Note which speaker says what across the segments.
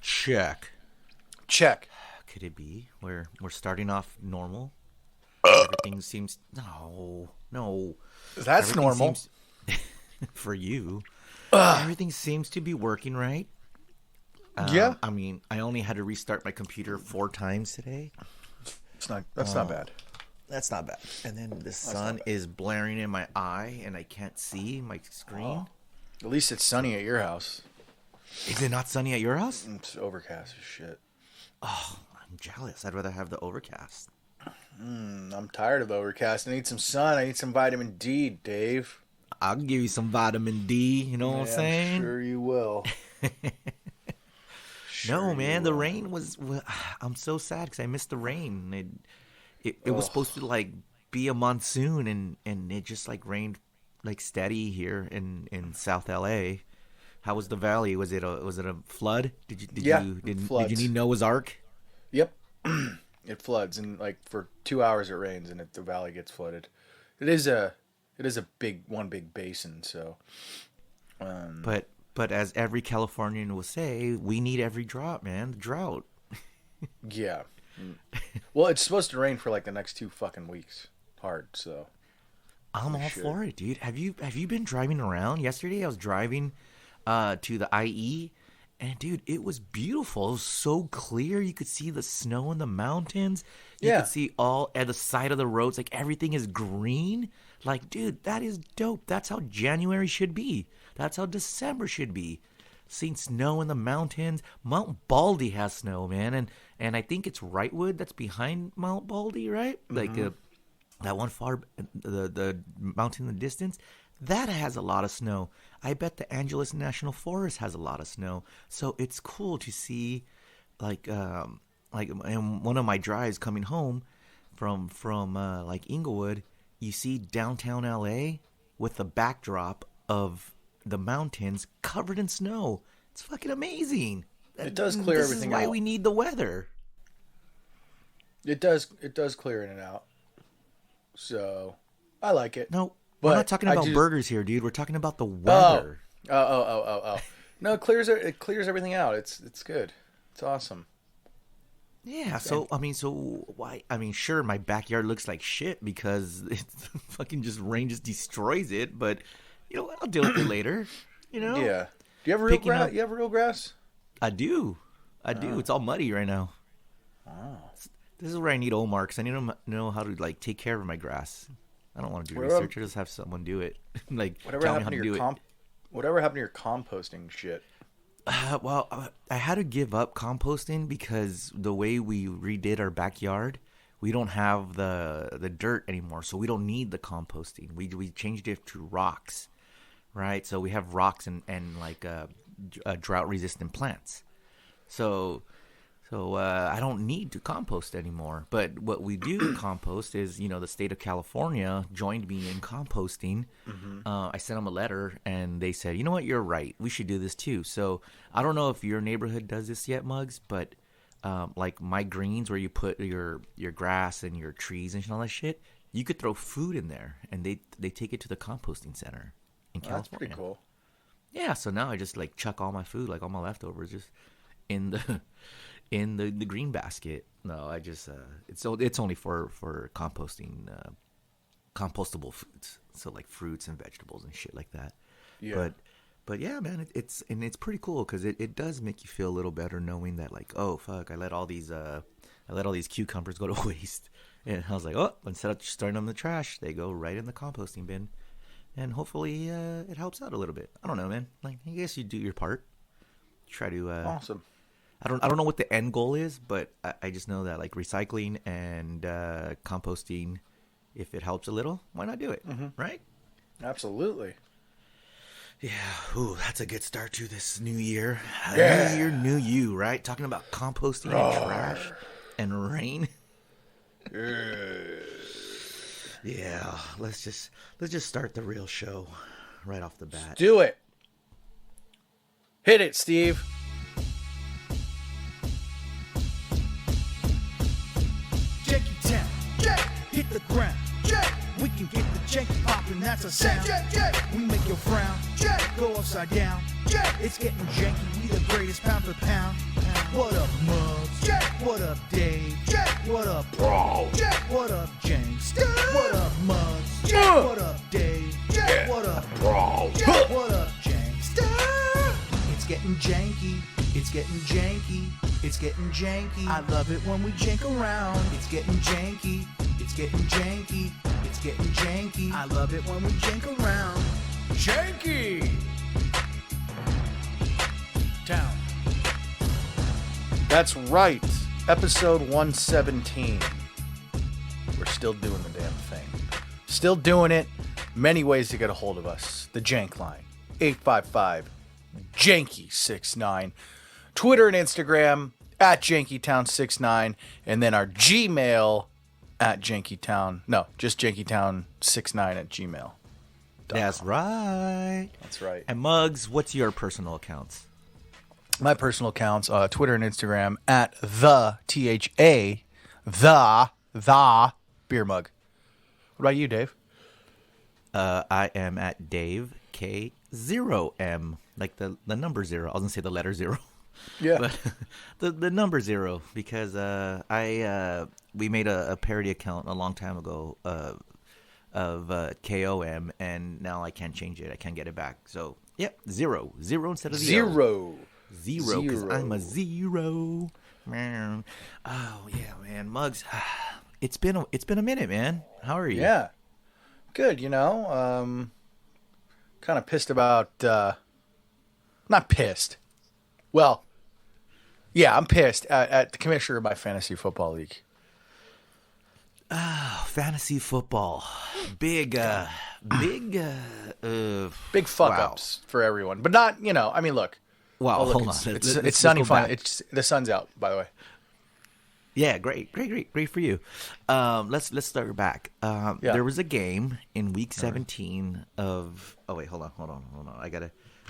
Speaker 1: Check.
Speaker 2: Could it be? We're starting off normal. Everything seems no.
Speaker 1: That's
Speaker 2: Everything
Speaker 1: normal
Speaker 2: seems, for you. Everything seems to be working right.
Speaker 1: Yeah.
Speaker 2: I mean, I only had to restart my computer 4 times today.
Speaker 1: That's not bad.
Speaker 2: That's not bad. And then the sun is blaring in my eye, and I can't see my screen.
Speaker 1: At least it's sunny at your house.
Speaker 2: Is it not sunny at your house?
Speaker 1: It's overcast as shit.
Speaker 2: Oh, I'm jealous. I'd rather have the overcast.
Speaker 1: I'm tired of overcast. I need some sun. I need some vitamin D, Dave.
Speaker 2: I'll give you some vitamin D. You know what I'm saying?
Speaker 1: I'm sure you will.
Speaker 2: No, man, the rain was. I'm so sad because I missed the rain. It was supposed to like be a monsoon, and it just like rained like steady here in South LA. How was the valley? Was it a flood? Did you need Noah's Ark?
Speaker 1: Yep, it floods, and like for 2 hours it rains, and the valley gets flooded. It is a big basin, so.
Speaker 2: But as every Californian will say, we need every drop, man. The drought.
Speaker 1: Yeah. Well, it's supposed to rain for like the next 2 fucking weeks, hard. So.
Speaker 2: I'm all for it, dude. Have you been driving around? Yesterday I was driving to the IE, and dude, it was beautiful. It was so clear. You could see the snow in the mountains. You could see all at the side of the roads, like everything is green. Like, dude, that is dope. That's how January should be. That's how December should be. Seeing snow in the mountains. Mount Baldy has snow, man, and I think it's Wrightwood that's behind Mount Baldy, right? Mm-hmm. Like that one far, the mountain in the distance. That has a lot of snow. I bet the Angeles National Forest has a lot of snow. So it's cool to see, like in one of my drives coming home from like Inglewood, you see downtown LA with the backdrop of the mountains covered in snow. It's fucking amazing.
Speaker 1: It does clear everything out.
Speaker 2: This is why we need the weather.
Speaker 1: It does clear in and out. So I like it.
Speaker 2: No. We're not talking about burgers here, dude. We're talking about the weather.
Speaker 1: Oh. No, it clears everything out. It's good. It's awesome.
Speaker 2: Yeah, so why? I mean, sure, my backyard looks like shit because it's fucking just rain just destroys it. But you know what? I'll deal with it later. You know?
Speaker 1: Yeah. Do you have real grass? You have real grass?
Speaker 2: I do. It's all muddy right now.
Speaker 1: Oh.
Speaker 2: This is where I need Omar because I need to know how to like take care of my grass. I don't want to do research. I just have someone do it. Like, tell me how to do it.
Speaker 1: Whatever happened to your composting shit?
Speaker 2: Well, I had to give up composting because the way we redid our backyard, we don't have the dirt anymore, so we don't need the composting. We changed it to rocks, right? So we have rocks and like drought-resistant plants. So I don't need to compost anymore. But what we do compost is, the state of California joined me in composting. Mm-hmm. I sent them a letter, and they said, you know what, you're right. We should do this too. So I don't know if your neighborhood does this yet, Muggs, but like my greens where you put your grass and your trees and all that shit, you could throw food in there, and they take it to the composting center in California.
Speaker 1: That's pretty cool.
Speaker 2: Yeah, so now I just like chuck all my food, like all my leftovers, just in the green basket. No, I just it's only for composting compostable foods, so like fruits and vegetables and shit like that. Yeah. But yeah, man, it's pretty cool because it does make you feel a little better knowing that, like, oh fuck, I let all these cucumbers go to waste, and I was like, oh, instead of just throwing them in the trash, they go right in the composting bin, and hopefully it helps out a little bit. I don't know, man. Like, I guess you do your part. Try to
Speaker 1: awesome.
Speaker 2: I don't know what the end goal is, but I just know that like recycling and composting, if it helps a little, why not do it? Mm-hmm. Right?
Speaker 1: Absolutely.
Speaker 2: Yeah. Ooh, that's a good start to this new year. Yeah. New year, new you, right? Talking about composting and trash and rain. Yeah. Let's just start the real show right off the bat.
Speaker 1: Let's do it. Hit it, Steve.
Speaker 3: Hit the ground. We can get the janky poppin', that's a sound. We make your frown. Go upside down. It's getting janky. We the greatest pound for pound. What up, Muggs? What up, Dave? What up, Bro? What up, Jankster? What up, Muggs? What up, Dave? What up, Bro? What up, Jankster? It's getting janky. It's getting janky. It's getting janky. I love it when we jank around. It's getting janky. It's getting janky. It's getting janky. I love it when we jank around.
Speaker 1: Janky
Speaker 3: Town.
Speaker 1: That's right. Episode 117. We're still doing the damn thing. Still doing it. Many ways to get a hold of us. The Jank line. 855 Janky69. Twitter and Instagram at JankyTown69. And then our Gmail at JankyTown. No, just JankyTown69 at Gmail.
Speaker 2: That's right.
Speaker 1: That's right.
Speaker 2: And Muggs, what's your personal accounts?
Speaker 1: My personal accounts, Twitter and Instagram at the beer mug. What about you, Dave?
Speaker 2: I am at Dave K0M, like the number 0. I was gonna say the letter 0.
Speaker 1: Yeah.
Speaker 2: But the number 0, because we made a parody account a long time ago of KOM, and now I can't change it. I can't get it back. So yep, 0 instead of the
Speaker 1: Zero.
Speaker 2: Zero, because I'm a 0. Man. Oh yeah, man. Muggs, it's been a minute, man. How are you?
Speaker 1: Yeah. Good, kind of pissed about not pissed. Well, yeah, I'm pissed at the commissioner of my fantasy football league.
Speaker 2: Oh, fantasy football. Big fuck
Speaker 1: ups for everyone. But not, look.
Speaker 2: Wow,
Speaker 1: look,
Speaker 2: hold on.
Speaker 1: It's sunny fun. The sun's out, by the way.
Speaker 2: Yeah, great for you. Let's start back. There was a game in week 17 of. Oh wait, hold on. I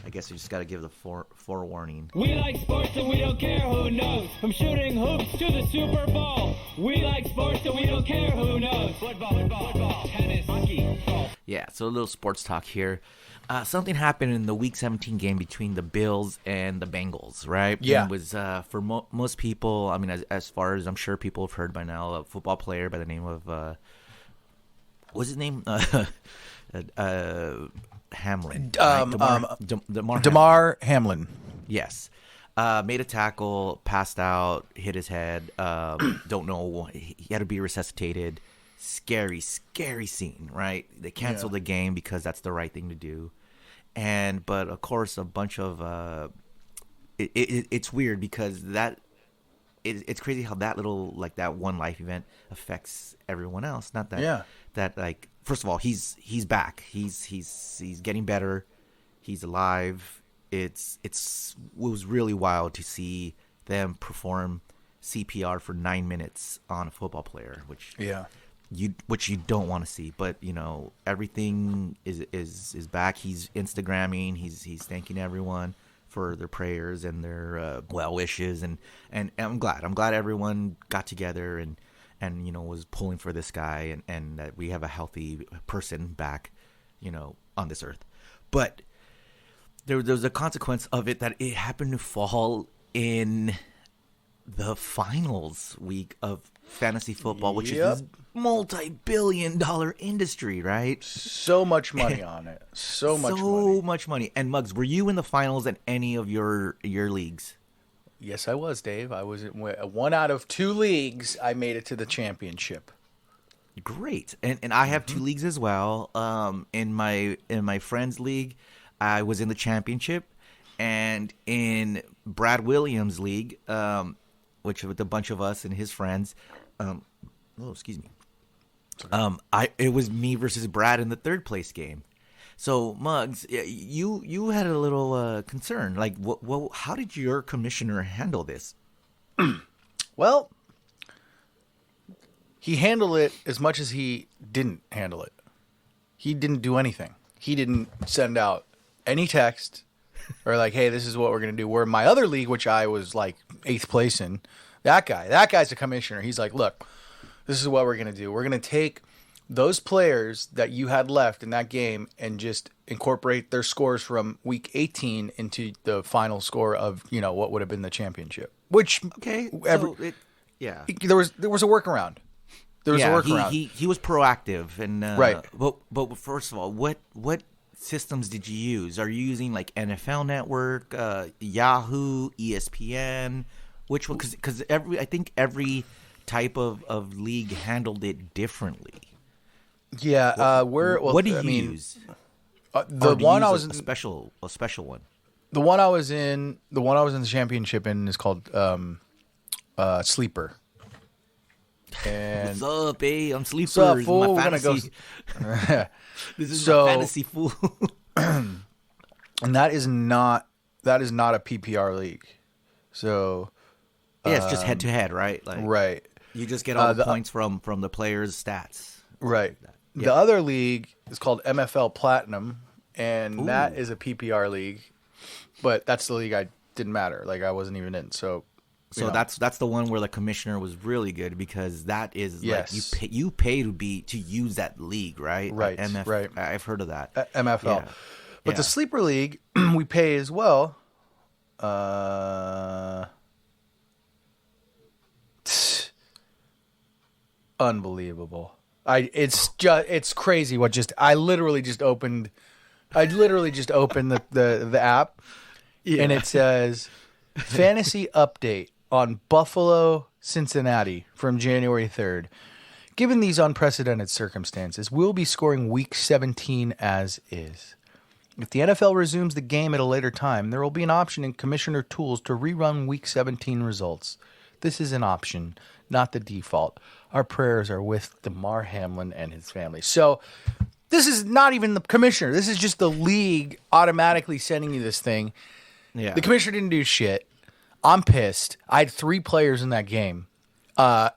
Speaker 2: guess we just gotta give the forewarning.
Speaker 4: We like sports and we don't care who knows. From shooting hoops to the Super Bowl. We like sports and we don't care who knows. Football, tennis, hockey, golf.
Speaker 2: Yeah, so a little sports talk here. Something happened in the Week 17 game between the Bills and the Bengals, right?
Speaker 1: Yeah.
Speaker 2: And it was, for most people, I mean, as far as I'm sure people have heard by now, a football player by the name of, what's his name? Hamlin.
Speaker 1: Damar Hamlin.
Speaker 2: Yes. Made a tackle, passed out, hit his head. Don't know. He had to be resuscitated. Scary scene, right? They canceled the game because that's the right thing to do. But of course, a bunch of it's weird because it's crazy how that little, like, that one life event affects everyone else. Not that that, like, first of all, he's back. He's getting better. He's alive. It was really wild to see them perform CPR for 9 minutes on a football player, which you don't want to see, but everything is back. He's Instagramming. He's thanking everyone for their prayers and their well wishes, and I'm glad everyone got together and was pulling for this guy, and that we have a healthy person back, on this earth. But there was a consequence of it, that it happened to fall in the finals week of fantasy football, which is this multi-billion-dollar industry, right?
Speaker 1: So much money on it. So much money.
Speaker 2: And Muggs, were you in the finals in any of your leagues?
Speaker 1: Yes, I was, Dave. I was in 1 out of 2 leagues. I made it to the championship.
Speaker 2: Great. And I have 2 leagues as well. In my friend's league, I was in the championship, and in Brad Williams' league, which with a bunch of us and his friends, excuse me. It was me versus Brad in the 3rd place game. So Muggs, you had a little concern. Like, how did your commissioner handle this?
Speaker 1: Well, he handled it as much as he didn't handle it. He didn't do anything. He didn't send out any text or like, hey, this is what we're going to do. Where my other league, which I was like 8th place in, that guy's a commissioner. He's like, look, this is what we're going to do. We're going to take those players that you had left in that game and just incorporate their scores from week 18 into the final score of, what would have been the championship. Which
Speaker 2: Okay. Yeah.
Speaker 1: there was a workaround. There was a workaround.
Speaker 2: He was proactive and
Speaker 1: right.
Speaker 2: But first of all, what systems did you use? Are you using like NFL Network, Yahoo, ESPN? Which one? Because I think every type of league handled it differently.
Speaker 1: Yeah.
Speaker 2: What do you use?
Speaker 1: The one I was
Speaker 2: a special one.
Speaker 1: The one I was in the championship in is called Sleeper. And
Speaker 2: what's up, I'm Sleeper.
Speaker 1: What's up, fool?
Speaker 2: My
Speaker 1: We're gonna
Speaker 2: fantasy. This is my fantasy, fool.
Speaker 1: And that is not a PPR league. So
Speaker 2: yeah, it's just head to head, right? Like,
Speaker 1: right.
Speaker 2: You just get all the points from the players' stats.
Speaker 1: Right.
Speaker 2: Yeah.
Speaker 1: The other league is called MFL Platinum, and that is a PPR league. But that's the league I didn't matter. Like, I wasn't even in. So
Speaker 2: that's the one where the commissioner was really good, because that is
Speaker 1: yes.
Speaker 2: like you pay to use that league, right?
Speaker 1: Right. Right.
Speaker 2: I've heard of that.
Speaker 1: MFL.
Speaker 2: Yeah.
Speaker 1: But the Sleeper League we pay as well. Unbelievable. It's crazy I literally just opened the app, and it says fantasy update on Buffalo Cincinnati from January 3rd. Given these unprecedented circumstances, we'll be scoring week 17 as is. If the NFL resumes the game at a later time, there will be an option in Commissioner Tools to rerun week 17 results. This is an option, not the default. Our prayers are with DeMar Hamlin and his family. So this is not even the commissioner. This is just the league automatically sending you this thing.
Speaker 2: Yeah.
Speaker 1: The commissioner didn't do shit. I'm pissed. I had 3 players in that game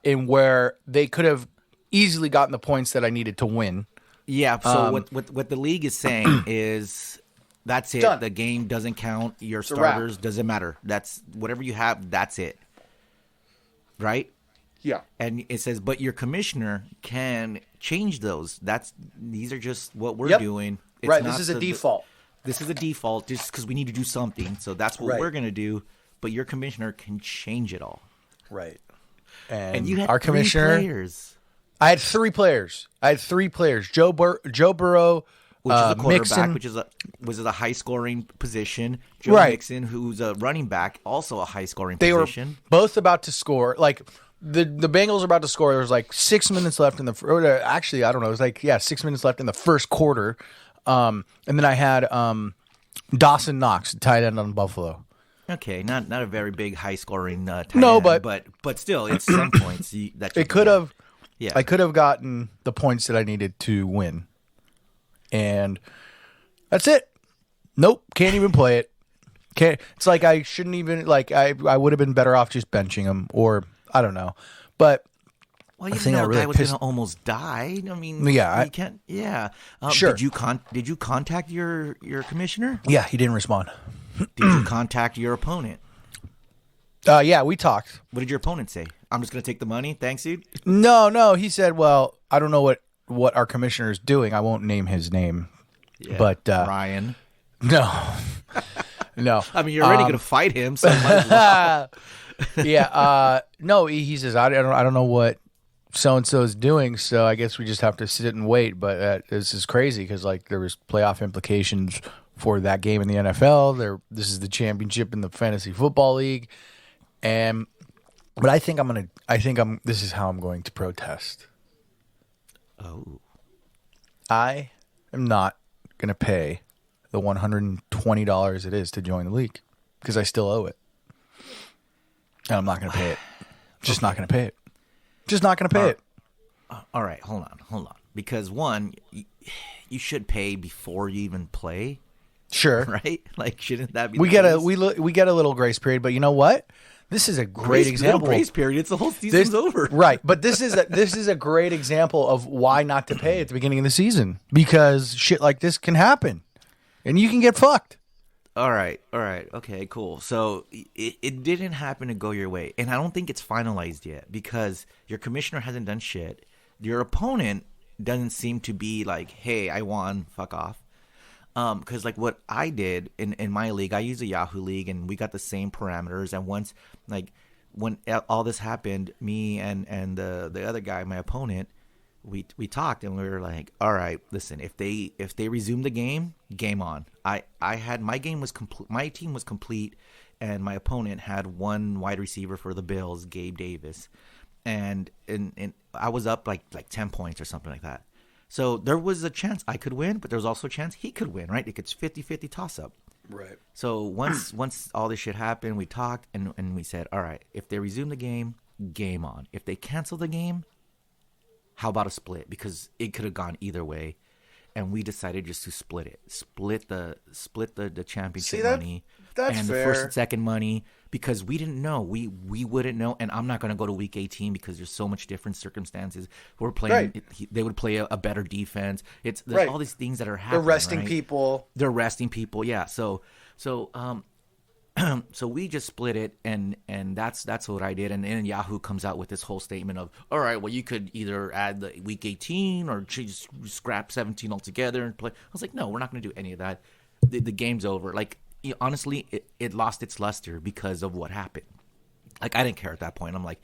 Speaker 1: in where they could have easily gotten the points that I needed to win.
Speaker 2: Yeah, so what the league is saying is that's it.
Speaker 1: Done.
Speaker 2: The game doesn't count. Your
Speaker 1: a wrap.
Speaker 2: starters doesn't matter. That's whatever you have, that's it. Right?
Speaker 1: Yeah.
Speaker 2: And it says, but your commissioner can change those. These are just what we're doing. It's
Speaker 1: right,
Speaker 2: not
Speaker 1: this is a default.
Speaker 2: This is a default just because we need to do something. So that's what we're going to do. But your commissioner can change it all.
Speaker 1: Right.
Speaker 2: And you had
Speaker 1: our
Speaker 2: 3
Speaker 1: commissioner,
Speaker 2: players.
Speaker 1: I had 3 players. Joe Burrow,
Speaker 2: Which is a quarterback,
Speaker 1: Mixon,
Speaker 2: which is a high-scoring position. Joe
Speaker 1: Right.
Speaker 2: Mixon, who's a running back, also a high-scoring
Speaker 1: they
Speaker 2: position.
Speaker 1: were both about to score. Like the Bengals were about to score. There was like 6 minutes left in the. Actually, I don't know. It was like 6 minutes left in the first quarter. And then I had Dawson Knox, tight end on Buffalo.
Speaker 2: Okay, not a very big high-scoring tight
Speaker 1: No,
Speaker 2: end,
Speaker 1: but
Speaker 2: still, it's some points that you
Speaker 1: It could have.
Speaker 2: Yeah,
Speaker 1: I could have gotten the points that I needed to win. And that's it. Nope, can't even play it. Can't. It's like I shouldn't even I would have been better off just benching him, or I don't know. But
Speaker 2: well,
Speaker 1: the
Speaker 2: you
Speaker 1: thing
Speaker 2: know,
Speaker 1: that really
Speaker 2: guy was
Speaker 1: pissed-
Speaker 2: going to almost die. I mean,
Speaker 1: Yeah,
Speaker 2: you can't. Yeah,
Speaker 1: Sure.
Speaker 2: Did you contact your commissioner?
Speaker 1: Yeah, he didn't respond.
Speaker 2: Did you contact your opponent?
Speaker 1: Yeah, we talked.
Speaker 2: What did your opponent say? I'm just going to take the money. Thanks, dude.
Speaker 1: No. He said, "Well, I don't know what our commissioner is doing. I won't name his name,
Speaker 2: Yeah,
Speaker 1: but
Speaker 2: Ryan.
Speaker 1: no."
Speaker 2: I mean, you're already going to fight him, so might as well.
Speaker 1: Yeah. No. He says, I don't know what so and so is doing, so I guess we just have to sit and wait. But this is crazy because there was playoff implications for that game in the NFL. This is the championship in the fantasy football league, but I think this is how I'm going to protest.
Speaker 2: Oh.
Speaker 1: I am not going to pay the $120 it is to join the league because I still owe it. And I'm not going to pay it. Just not going to pay it. Just not going to pay it.
Speaker 2: All right, hold on. Because one, you should pay before you even play,
Speaker 1: Sure.
Speaker 2: right? Like, shouldn't that be?
Speaker 1: We
Speaker 2: the
Speaker 1: get
Speaker 2: case?
Speaker 1: we get a little grace period, but you know what? This is a great example.
Speaker 2: Grace period. It's the whole season's over.
Speaker 1: Right, but this is a great example of why not to pay at the beginning of the season, because shit like this can happen, and you can get fucked.
Speaker 2: All right. Okay, cool. So it didn't happen to go your way, and I don't think it's finalized yet because your commissioner hasn't done shit. Your opponent doesn't seem to be like, hey, I won, fuck off. Because like what I did in my league, I use a Yahoo league, and we got the same parameters. And once, like, when all this happened, me and the other guy, my opponent, we talked, and we were like, all right, listen, if they resume the game on. I had my game was complete, my team was complete, and my opponent had one wide receiver for the Bills, Gabe Davis, and I was up like 10 points or something like that. So there was a chance I could win, but there was also a chance he could win, right? It's 50-50 toss-up.
Speaker 1: Right.
Speaker 2: So once all this shit happened, we talked, and we said, all right, if they resume the game on. If they cancel the game, how about a split? Because it could have gone either way. And we decided just to split it. Split the championship money.
Speaker 1: That's
Speaker 2: and
Speaker 1: fair.
Speaker 2: The first and second money, because we didn't know. We wouldn't know. And I'm not going to go to week 18 because there's so much different circumstances. We're playing.
Speaker 1: Right.
Speaker 2: They would play a better defense. There's all these things that are happening.
Speaker 1: They're resting
Speaker 2: right?
Speaker 1: people.
Speaker 2: They're resting people. Yeah. So we just split it, and that's what I did. And then Yahoo comes out with this whole statement of, all right, well, you could either add the week 18 or just scrap 17 altogether and play. I was like, no, we're not going to do any of that. The game's over. Like, honestly, it lost its luster because of what happened. Like, I didn't care at that point. I'm like,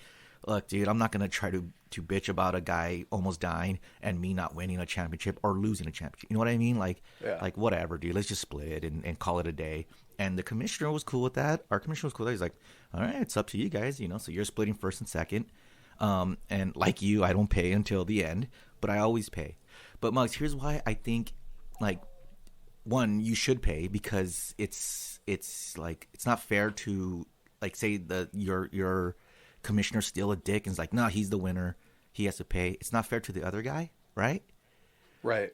Speaker 2: look, dude, I'm not going to try to bitch about a guy almost dying and me not winning a championship or losing a championship. You know what I mean? Like, like whatever, dude. Let's just split it and call it a day. And the commissioner was cool with that. Our commissioner was cool with that. He's like, all right, it's up to you guys, so you're splitting first and second. And like you, I don't pay until the end, but I always pay. But Muggs, here's why I think, like, one, you should pay, because it's like, it's not fair to, like, say your commissioner's still a dick and is like, no, he's the winner, he has to pay. It's not fair to the other guy, right?
Speaker 1: Right.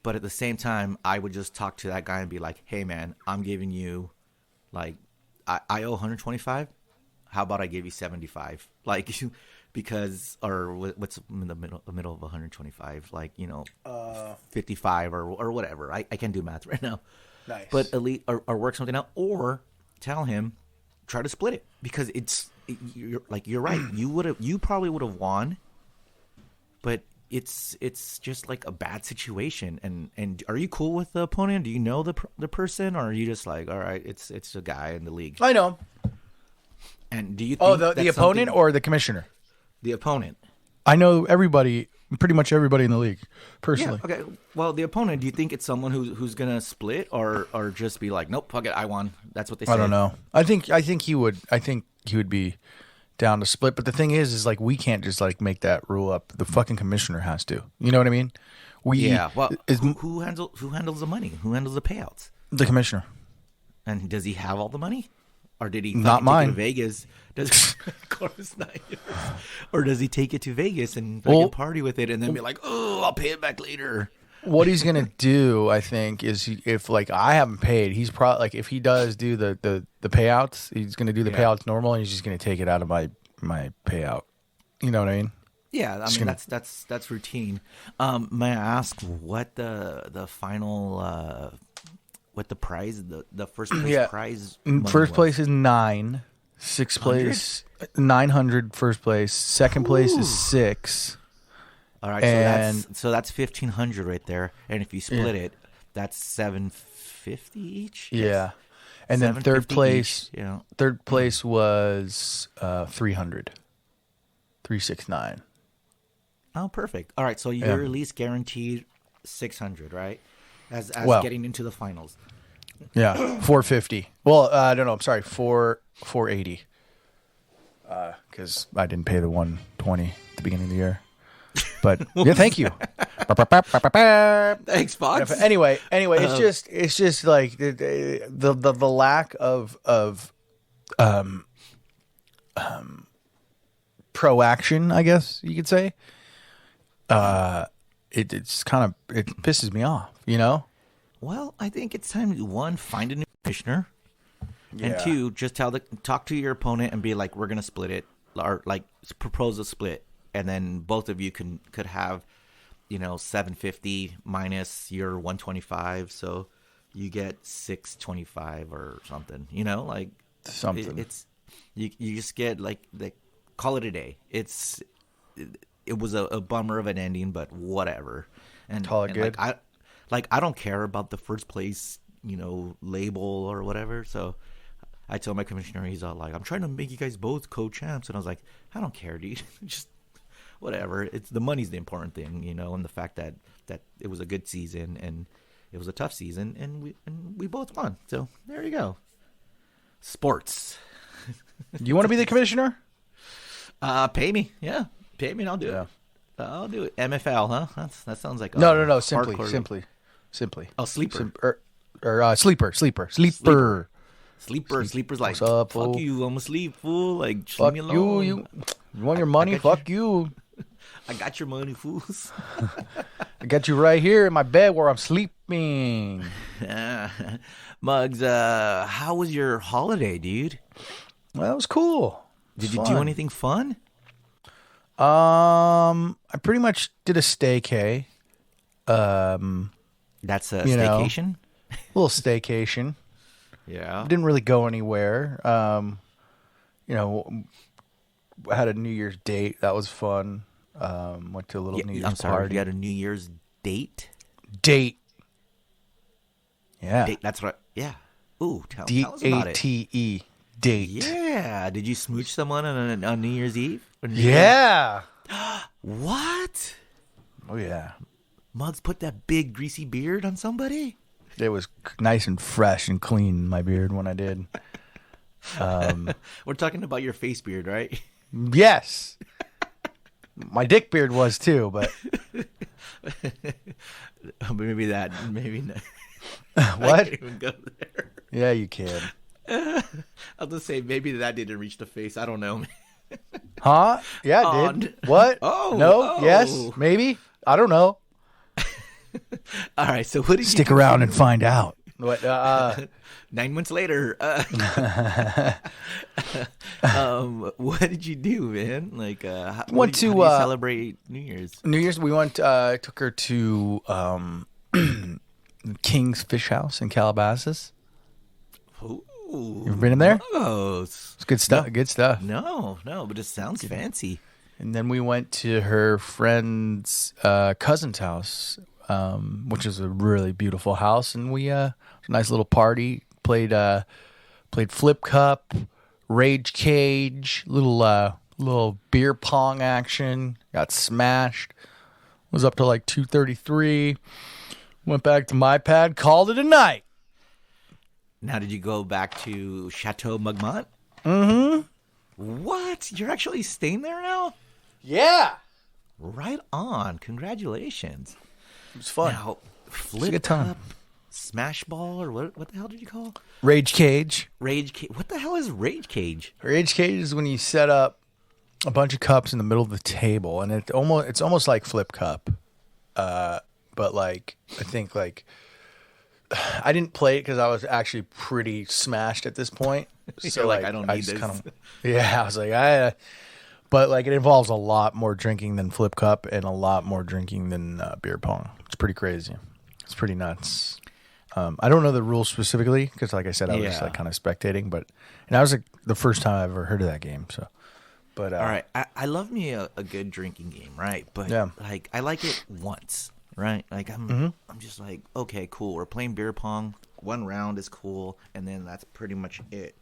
Speaker 2: But at the same time, I would just talk to that guy and be like, hey, man, I'm giving you, like, I owe 125. How about I give you 75? Like, because, or what's in the middle of 125? Like, 55 or whatever. I can't do math right now.
Speaker 1: Nice.
Speaker 2: But at least, or work something out, or tell him, try to split it, because you're right. You probably would have won, but it's just like a bad situation. And are you cool with the opponent? Do you know the person, or are you just like, all right, it's a guy in the league?
Speaker 1: I know.
Speaker 2: And do you think
Speaker 1: the opponent or the commissioner?
Speaker 2: The opponent.
Speaker 1: I know everybody, pretty much everybody in the league, personally.
Speaker 2: Yeah, okay. Well, the opponent, do you think it's someone who's gonna split or just be like, nope, fuck it, I won? That's what they say.
Speaker 1: I don't know. I think he would be down to split, but the thing is like, we can't just like make that rule up. The fucking commissioner has to. You know what I mean?
Speaker 2: Well, who handles the money? Who handles the payouts?
Speaker 1: The commissioner.
Speaker 2: And does he have all the money? Or did he
Speaker 1: not mine
Speaker 2: take it to Vegas? Of course not yours. Or does he take it to Vegas and party with it and then be like, oh, I'll pay it back later?
Speaker 1: What he's gonna do, I think, is if like I haven't paid, he's probably like, if he does do the payouts, he's gonna do the payouts normal, and he's just gonna take it out of my payout. You know what I mean?
Speaker 2: Yeah, I mean that's routine. May I ask what the final what the prize, the first place prize?
Speaker 1: First place is 9. Sixth place 900. First place. Second place is 6.
Speaker 2: All right, so that's 1,500 right there, and if you split it, that's 750 each.
Speaker 1: Yeah, yes. And then third place. Third place was 300. 369.
Speaker 2: Oh, perfect. All right, so you're at least guaranteed 600, right? As getting into the finals.
Speaker 1: Yeah, 450. Well, I don't know. I'm sorry, 480. Because I didn't pay the 120 at the beginning of the year. But yeah, thank you.
Speaker 2: Thanks, Fox.
Speaker 1: Anyway, it's just like the lack of pro-action, I guess you could say. It's kind of, it pisses me off,
Speaker 2: Well, I think it's time to, one, find a new commissioner, and two, just talk to your opponent and be like, we're gonna split it, or like propose a split, and then both of you could have, 750 minus your 125, so you get 625 or something. Like something. It's you just get like call it a day. it was a bummer of an ending, but whatever. And
Speaker 1: Call it good.
Speaker 2: I don't care about the first place, label or whatever. So I told my commissioner, he's all like, I'm trying to make you guys both co-champs. And I was like, I don't care, dude. Just whatever. It's the money's the important thing, and the fact that it was a good season and it was a tough season and we both won. So there you go. Sports.
Speaker 1: You want to be the commissioner?
Speaker 2: Pay me. Yeah. Pay me and I'll do it. I'll do it. MFL, huh? That sounds like
Speaker 1: No. Simply.
Speaker 2: Oh, sleeper.
Speaker 1: Sleeper.
Speaker 2: Sleeper's like,
Speaker 1: What's up,
Speaker 2: fuck
Speaker 1: fool?
Speaker 2: you, I'm asleep, fool. Like, just
Speaker 1: Fuck
Speaker 2: leave me alone.
Speaker 1: you want your money? Fuck you.
Speaker 2: I got your money, fools.
Speaker 1: I got you right here in my bed where I'm sleeping.
Speaker 2: Muggs, how was your holiday, dude?
Speaker 1: Well, that was cool.
Speaker 2: Did you do anything fun?
Speaker 1: I pretty much did a staycay.
Speaker 2: That's a staycation?
Speaker 1: Little staycation.
Speaker 2: Yeah.
Speaker 1: Didn't really go anywhere. I had a New Year's date. That was fun. Went to a little New Year's party.
Speaker 2: You had a New Year's date?
Speaker 1: Date. Yeah.
Speaker 2: Date, that's right. Yeah. Ooh, tell us about it.
Speaker 1: D-A-T-E. Date.
Speaker 2: Yeah. Did you smooch someone on New Year's Eve?
Speaker 1: Yeah.
Speaker 2: What?
Speaker 1: Oh, yeah.
Speaker 2: Muggs put that big greasy beard on somebody?
Speaker 1: It was nice and fresh and clean, my beard, when I did.
Speaker 2: We're talking about your face beard, right?
Speaker 1: Yes. My dick beard was too, but
Speaker 2: maybe not.
Speaker 1: What?
Speaker 2: I can't even go there.
Speaker 1: Yeah, you can.
Speaker 2: I'll just say maybe that didn't reach the face. I don't know.
Speaker 1: Huh? Yeah, it did. What?
Speaker 2: Oh,
Speaker 1: no? Yes? Maybe? I don't know.
Speaker 2: All right. So what did you
Speaker 1: Stick around and find out. What?
Speaker 2: 9 months later. What did you do, man? Like, how do you celebrate New Year's?
Speaker 1: New Year's, we went. Took her to King's Fish House in Calabasas.
Speaker 2: Ooh,
Speaker 1: You've been in there?
Speaker 2: Gross.
Speaker 1: It's good stuff. Good stuff.
Speaker 2: No, but it sounds fancy.
Speaker 1: And then we went to her friend's cousin's house, which is a really beautiful house, and we a nice little party. Played flip cup, rage cage, little beer pong action. Got smashed. Was up to like 2:33. Went back to my pad. Called it a night.
Speaker 2: Now, did you go back to Chateau Margera?
Speaker 1: Mm-hmm.
Speaker 2: What? You're actually staying there now?
Speaker 1: Yeah.
Speaker 2: Right on. Congratulations.
Speaker 1: It was fun.
Speaker 2: Now,
Speaker 1: a
Speaker 2: flip
Speaker 1: good time.
Speaker 2: cup, smash ball, or what the hell did you call it?
Speaker 1: Rage cage.
Speaker 2: Rage cage. What the hell is rage cage?
Speaker 1: Rage cage is when you set up a bunch of cups in the middle of the table, and it's almost like flip cup, but like I think like I didn't play it because I was actually pretty smashed at this point. So
Speaker 2: like, I don't need this.
Speaker 1: I was like, but like it involves a lot more drinking than flip cup and a lot more drinking than beer pong. It's pretty crazy. It's pretty nuts. I don't know the rules specifically because, like I said, I was just like kind of spectating. But that was like the first time I ever heard of that game. So, but
Speaker 2: all right, I love me a good drinking game, right? But like I like it once, right? Like I'm just like, okay, cool. We're playing beer pong. One round is cool, and then that's pretty much it.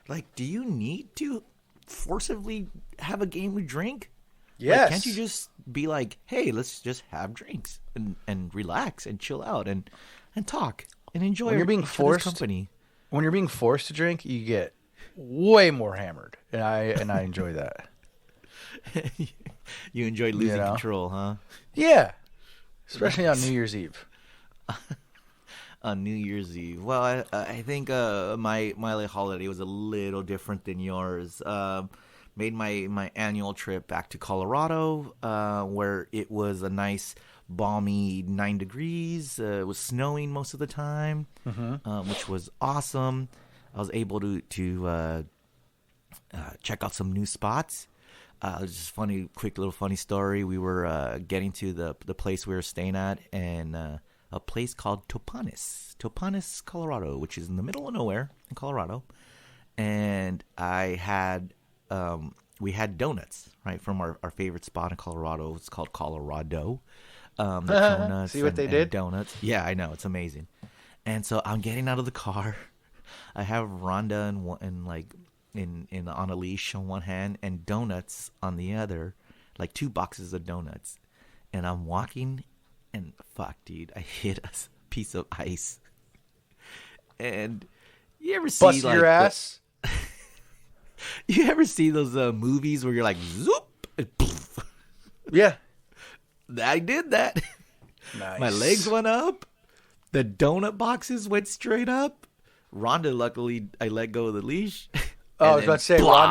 Speaker 2: Like, do you need to forcibly have a game to drink?
Speaker 1: Yes.
Speaker 2: Like, can't you just be like, hey, let's just have drinks and relax and chill out and talk and enjoy
Speaker 1: when you're being forced
Speaker 2: company.
Speaker 1: When you're being forced to drink, you get way more hammered, and I enjoy that.
Speaker 2: You enjoy losing control, huh?
Speaker 1: Yeah, especially on New Year's Eve.
Speaker 2: On New Year's Eve, well, I think my holiday was a little different than yours. Made my annual trip back to Colorado, where it was a nice balmy 9 degrees. It was snowing most of the time, which was awesome. I was able to check out some new spots. Just quick little funny story. We were getting to the place we were staying at, and a place called Topanis, Colorado, which is in the middle of nowhere in Colorado. And I had we had donuts, right, from our favorite spot in Colorado. It's called Colorado. The donuts
Speaker 1: See what they did?
Speaker 2: donuts. Yeah, I know. It's amazing. And so I'm getting out of the car. I have Rhonda on a leash on one hand and donuts on the other, like 2 boxes of donuts. And I'm walking, and fuck, dude, I hit a piece of ice. And you ever see
Speaker 1: Bust your ass?
Speaker 2: You ever see those movies where you're like, zoop, and poof?
Speaker 1: Yeah.
Speaker 2: I did that.
Speaker 1: Nice.
Speaker 2: My legs went up. The donut boxes went straight up. Rhonda, luckily, I let go of the leash.
Speaker 1: I was about to say
Speaker 2: blah.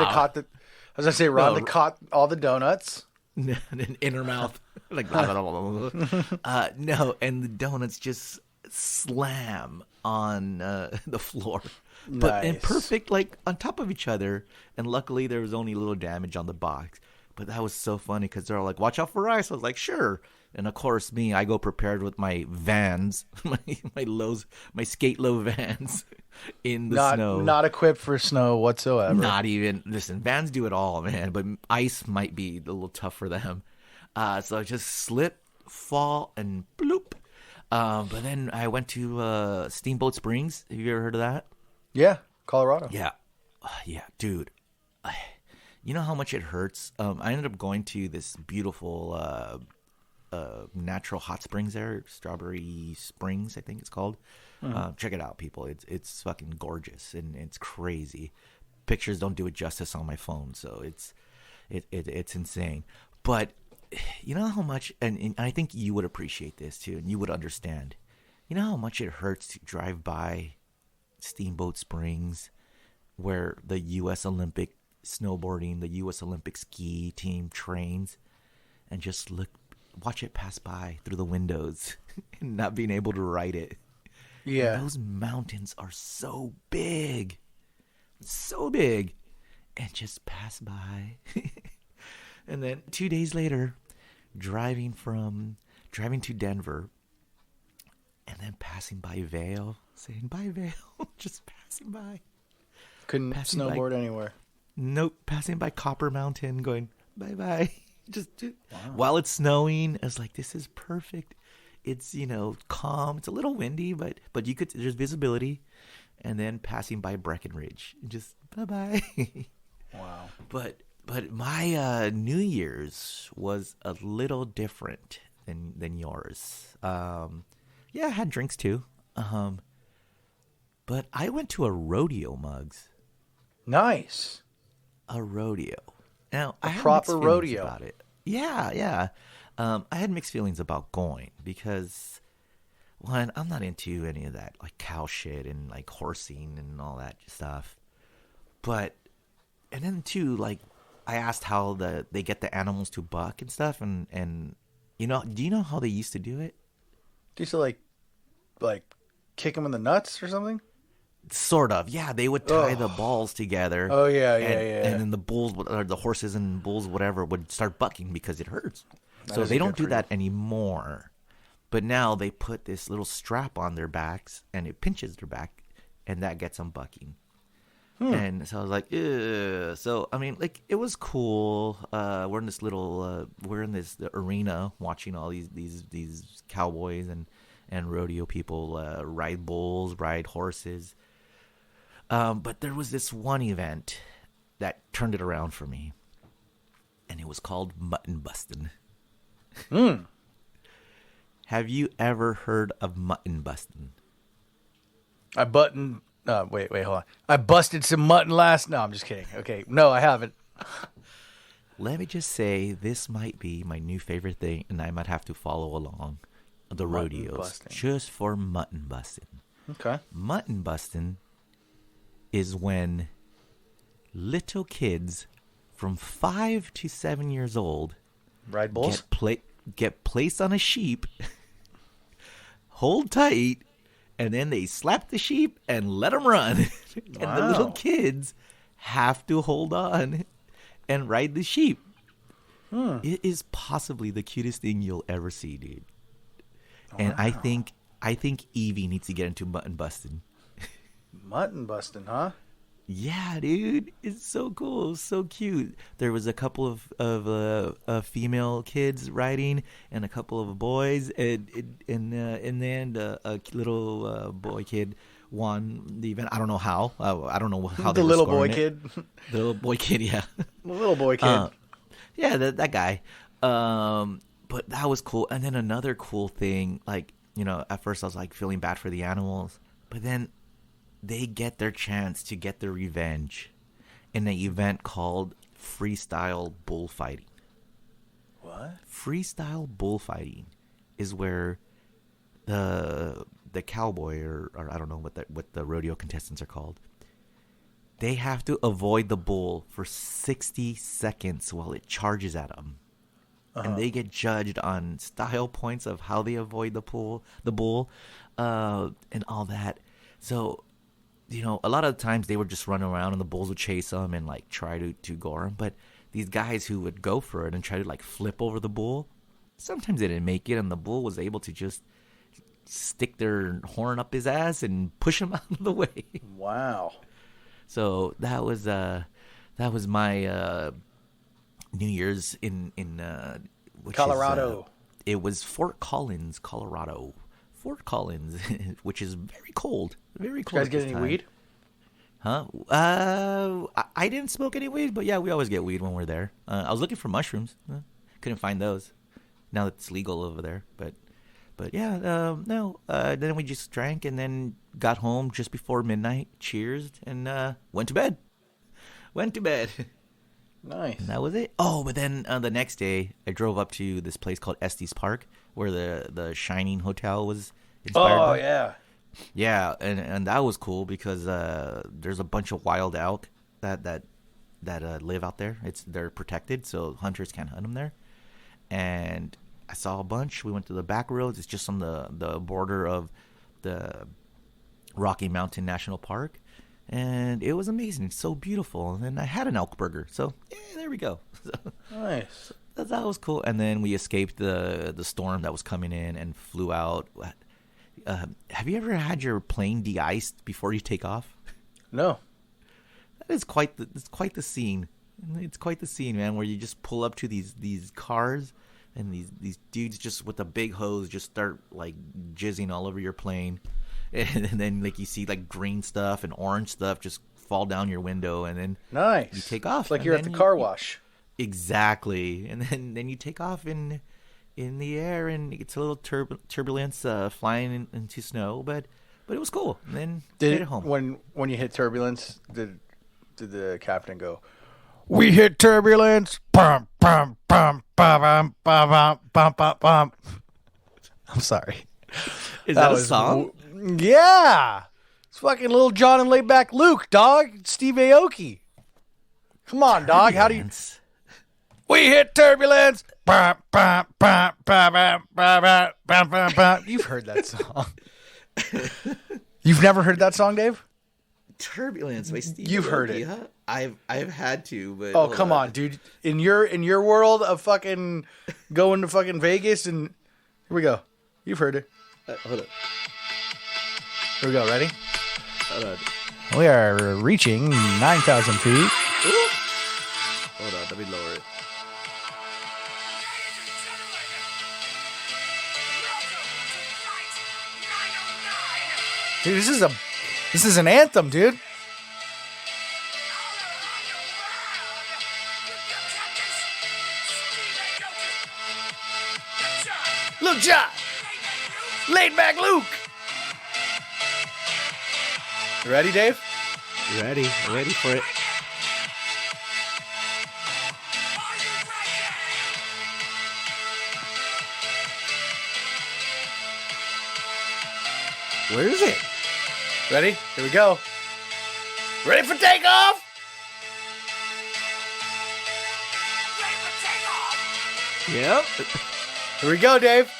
Speaker 1: Rhonda caught all the donuts.
Speaker 2: In her mouth. Like, no, and the donuts just slam on the floor. But in perfect, like, on top of each other. And luckily, there was only a little damage on the box. But that was so funny because they're all like, watch out for ice. I was like, sure. And of course, I go prepared with my Vans, my skate low Vans in the snow.
Speaker 1: Not equipped for snow whatsoever.
Speaker 2: Not even. Listen, Vans do it all, man. But ice might be a little tough for them. So I just slip, fall, and bloop. But then I went to Steamboat Springs. Have you ever heard of that?
Speaker 1: Yeah, Colorado.
Speaker 2: Yeah. Yeah, dude. You know how much it hurts? I ended up going to this beautiful natural hot springs there, Strawberry Springs, I think it's called. Check it out, people. It's fucking gorgeous and it's crazy. Pictures don't do it justice on my phone, so it's insane. But you know how much, and I think you would appreciate this too, and you would understand. You know how much it hurts to drive by Steamboat Springs, where the U.S. Olympic snowboarding, the U.S. Olympic ski team trains, and just watch it pass by through the windows and not being able to ride it.
Speaker 1: Yeah.
Speaker 2: And those mountains are so big, and just pass by. And then 2 days later, driving to Denver, and then passing by Vail, saying bye Vail, just passing by.
Speaker 1: Couldn't snowboard anywhere.
Speaker 2: Nope, passing by Copper Mountain, going bye bye. While it's snowing, I was like, this is perfect. It's calm. It's a little windy, but there's visibility. And then passing by Breckenridge, just bye bye.
Speaker 1: Wow.
Speaker 2: But my New Year's was a little different than yours. Yeah, I had drinks too. But I went to a rodeo, Muggs.
Speaker 1: Nice.
Speaker 2: A rodeo. Now, I had
Speaker 1: proper
Speaker 2: mixed feelings
Speaker 1: rodeo
Speaker 2: about it. Yeah. I had mixed feelings about going because, one, I'm not into any of that like cow shit and like horsing and all that stuff. And then two, like I asked how they get the animals to buck and stuff, and do you know how they used to do it?
Speaker 1: They used to like kick them in the nuts or something.
Speaker 2: Sort of, yeah. They would tie the balls together.
Speaker 1: Oh yeah.
Speaker 2: And then the bulls, or the horses and bulls, whatever, would start bucking because it hurts. So they don't do that anymore. But now they put this little strap on their backs, and it pinches their back, and that gets them bucking. And so I was like, ew. So I mean, like, it was cool. We're in this arena watching all these cowboys and rodeo people ride bulls, ride horses. But there was this one event that turned it around for me, and it was called mutton busting. Have you ever heard of mutton busting?
Speaker 1: Wait, hold on. I busted some mutton last. No, I'm just kidding. Okay, no, I haven't.
Speaker 2: Let me just say, this might be my new favorite thing, and I might have to follow along the rodeos
Speaker 1: busting.
Speaker 2: just for mutton busting.
Speaker 1: Okay.
Speaker 2: Mutton busting is when little kids from 5 to 7 years old
Speaker 1: Ride bulls?
Speaker 2: get placed on a sheep, hold tight, and then they slap the sheep and let them run. And the little kids have to hold on and ride the sheep. It is possibly the cutest thing you'll ever see, dude. And I think Evie needs to get into mutton busting.
Speaker 1: Mutton busting, huh?
Speaker 2: Yeah, dude, it's so cool, so cute. There was a couple of female kids riding, and a couple of boys, and then a little boy kid won the event. I don't know how. I don't know how they
Speaker 1: The
Speaker 2: were
Speaker 1: little boy
Speaker 2: scoring it.
Speaker 1: kid.
Speaker 2: The little boy kid, yeah,
Speaker 1: The little boy kid.
Speaker 2: yeah, that guy. But that was cool. And then another cool thing, like, at first I was like feeling bad for the animals, but then they get their chance to get their revenge in an event called freestyle bullfighting.
Speaker 1: What?
Speaker 2: Freestyle bullfighting is where the cowboy or I don't know what the rodeo contestants are called. They have to avoid the bull for 60 seconds while it charges at them. And they get judged on style points of how they avoid the bull, and all that. So, a lot of the times they would just run around and the bulls would chase them and like try to gore them. But these guys who would go for it and try to like flip over the bull, sometimes they didn't make it, and the bull was able to just stick their horn up his ass and push him out of the way.
Speaker 1: Wow.
Speaker 2: So that was my New Year's in which
Speaker 1: Colorado.
Speaker 2: It was Fort Collins, Colorado. Fort Collins, which is very cold. Very cold.
Speaker 1: You guys
Speaker 2: at
Speaker 1: get
Speaker 2: this
Speaker 1: any
Speaker 2: time.
Speaker 1: weed?
Speaker 2: Huh? I didn't smoke any weed, but yeah, we always get weed when we're there. I was looking for mushrooms. Couldn't find those. Now that it's legal over there, but yeah, no. Then we just drank and then got home just before midnight. Cheersed and went to bed.
Speaker 1: Nice.
Speaker 2: And that was it. Oh, but then the next day, I drove up to this place called Estes Park, where the Shining Hotel was inspired
Speaker 1: Oh,
Speaker 2: by.
Speaker 1: yeah.
Speaker 2: Yeah, and that was cool because there's a bunch of wild elk that live out there. They're protected, so hunters can't hunt them there. And I saw a bunch. We went to the back roads. It's just on the border of the Rocky Mountain National Park. And it was amazing. It's so beautiful. And I had an elk burger. So, yeah, there we go.
Speaker 1: Nice.
Speaker 2: That was cool. And then we escaped the storm that was coming in and flew out. Have you ever had your plane de-iced before you take off?
Speaker 1: No.
Speaker 2: That is quite the scene. It's quite the scene, man, where you just pull up to these cars and these dudes just with a big hose just start like jizzing all over your plane. And then like you see like green stuff and orange stuff just fall down your window, and then
Speaker 1: Nice.
Speaker 2: you take off.
Speaker 1: It's like
Speaker 2: and
Speaker 1: you're at
Speaker 2: then
Speaker 1: the car wash.
Speaker 2: Exactly. And then you take off in the air, and it's a little turbulence flying into snow, but it was cool. And then made it home.
Speaker 1: When you hit turbulence, did the captain go, "We hit turbulence"? Bum, bum, bum, bum, bum, bum, bum, bum. I'm sorry.
Speaker 2: Is that a song?
Speaker 1: Yeah. It's fucking Little John and Laidback Luke, dog. Steve Aoki. Come on, dog. How do you...
Speaker 2: Turbulence.
Speaker 1: We hit turbulence. Bum, bum, bum, bum, bum, bum, bum, bum, bum. You've heard that song. You've never heard that song, Dave?
Speaker 2: Turbulence. Wait, Steve
Speaker 1: You've heard
Speaker 2: Aoki,
Speaker 1: it.
Speaker 2: huh? I've had to, but
Speaker 1: Oh, come on, dude. In your world of fucking going to fucking Vegas, and here we go. You've heard it.
Speaker 2: Hold on.
Speaker 1: Here we go. Ready?
Speaker 2: Hold on.
Speaker 1: We are reaching 9,000 feet.
Speaker 2: Ooh. Hold on. Let me lower it.
Speaker 1: Dude, this is an anthem, dude. Luke John. Laid back Luke. You ready, Dave?
Speaker 2: Ready for it. Where is it?
Speaker 1: Ready? Here we go. Ready for takeoff?
Speaker 2: Yep.
Speaker 1: Here we go, Dave.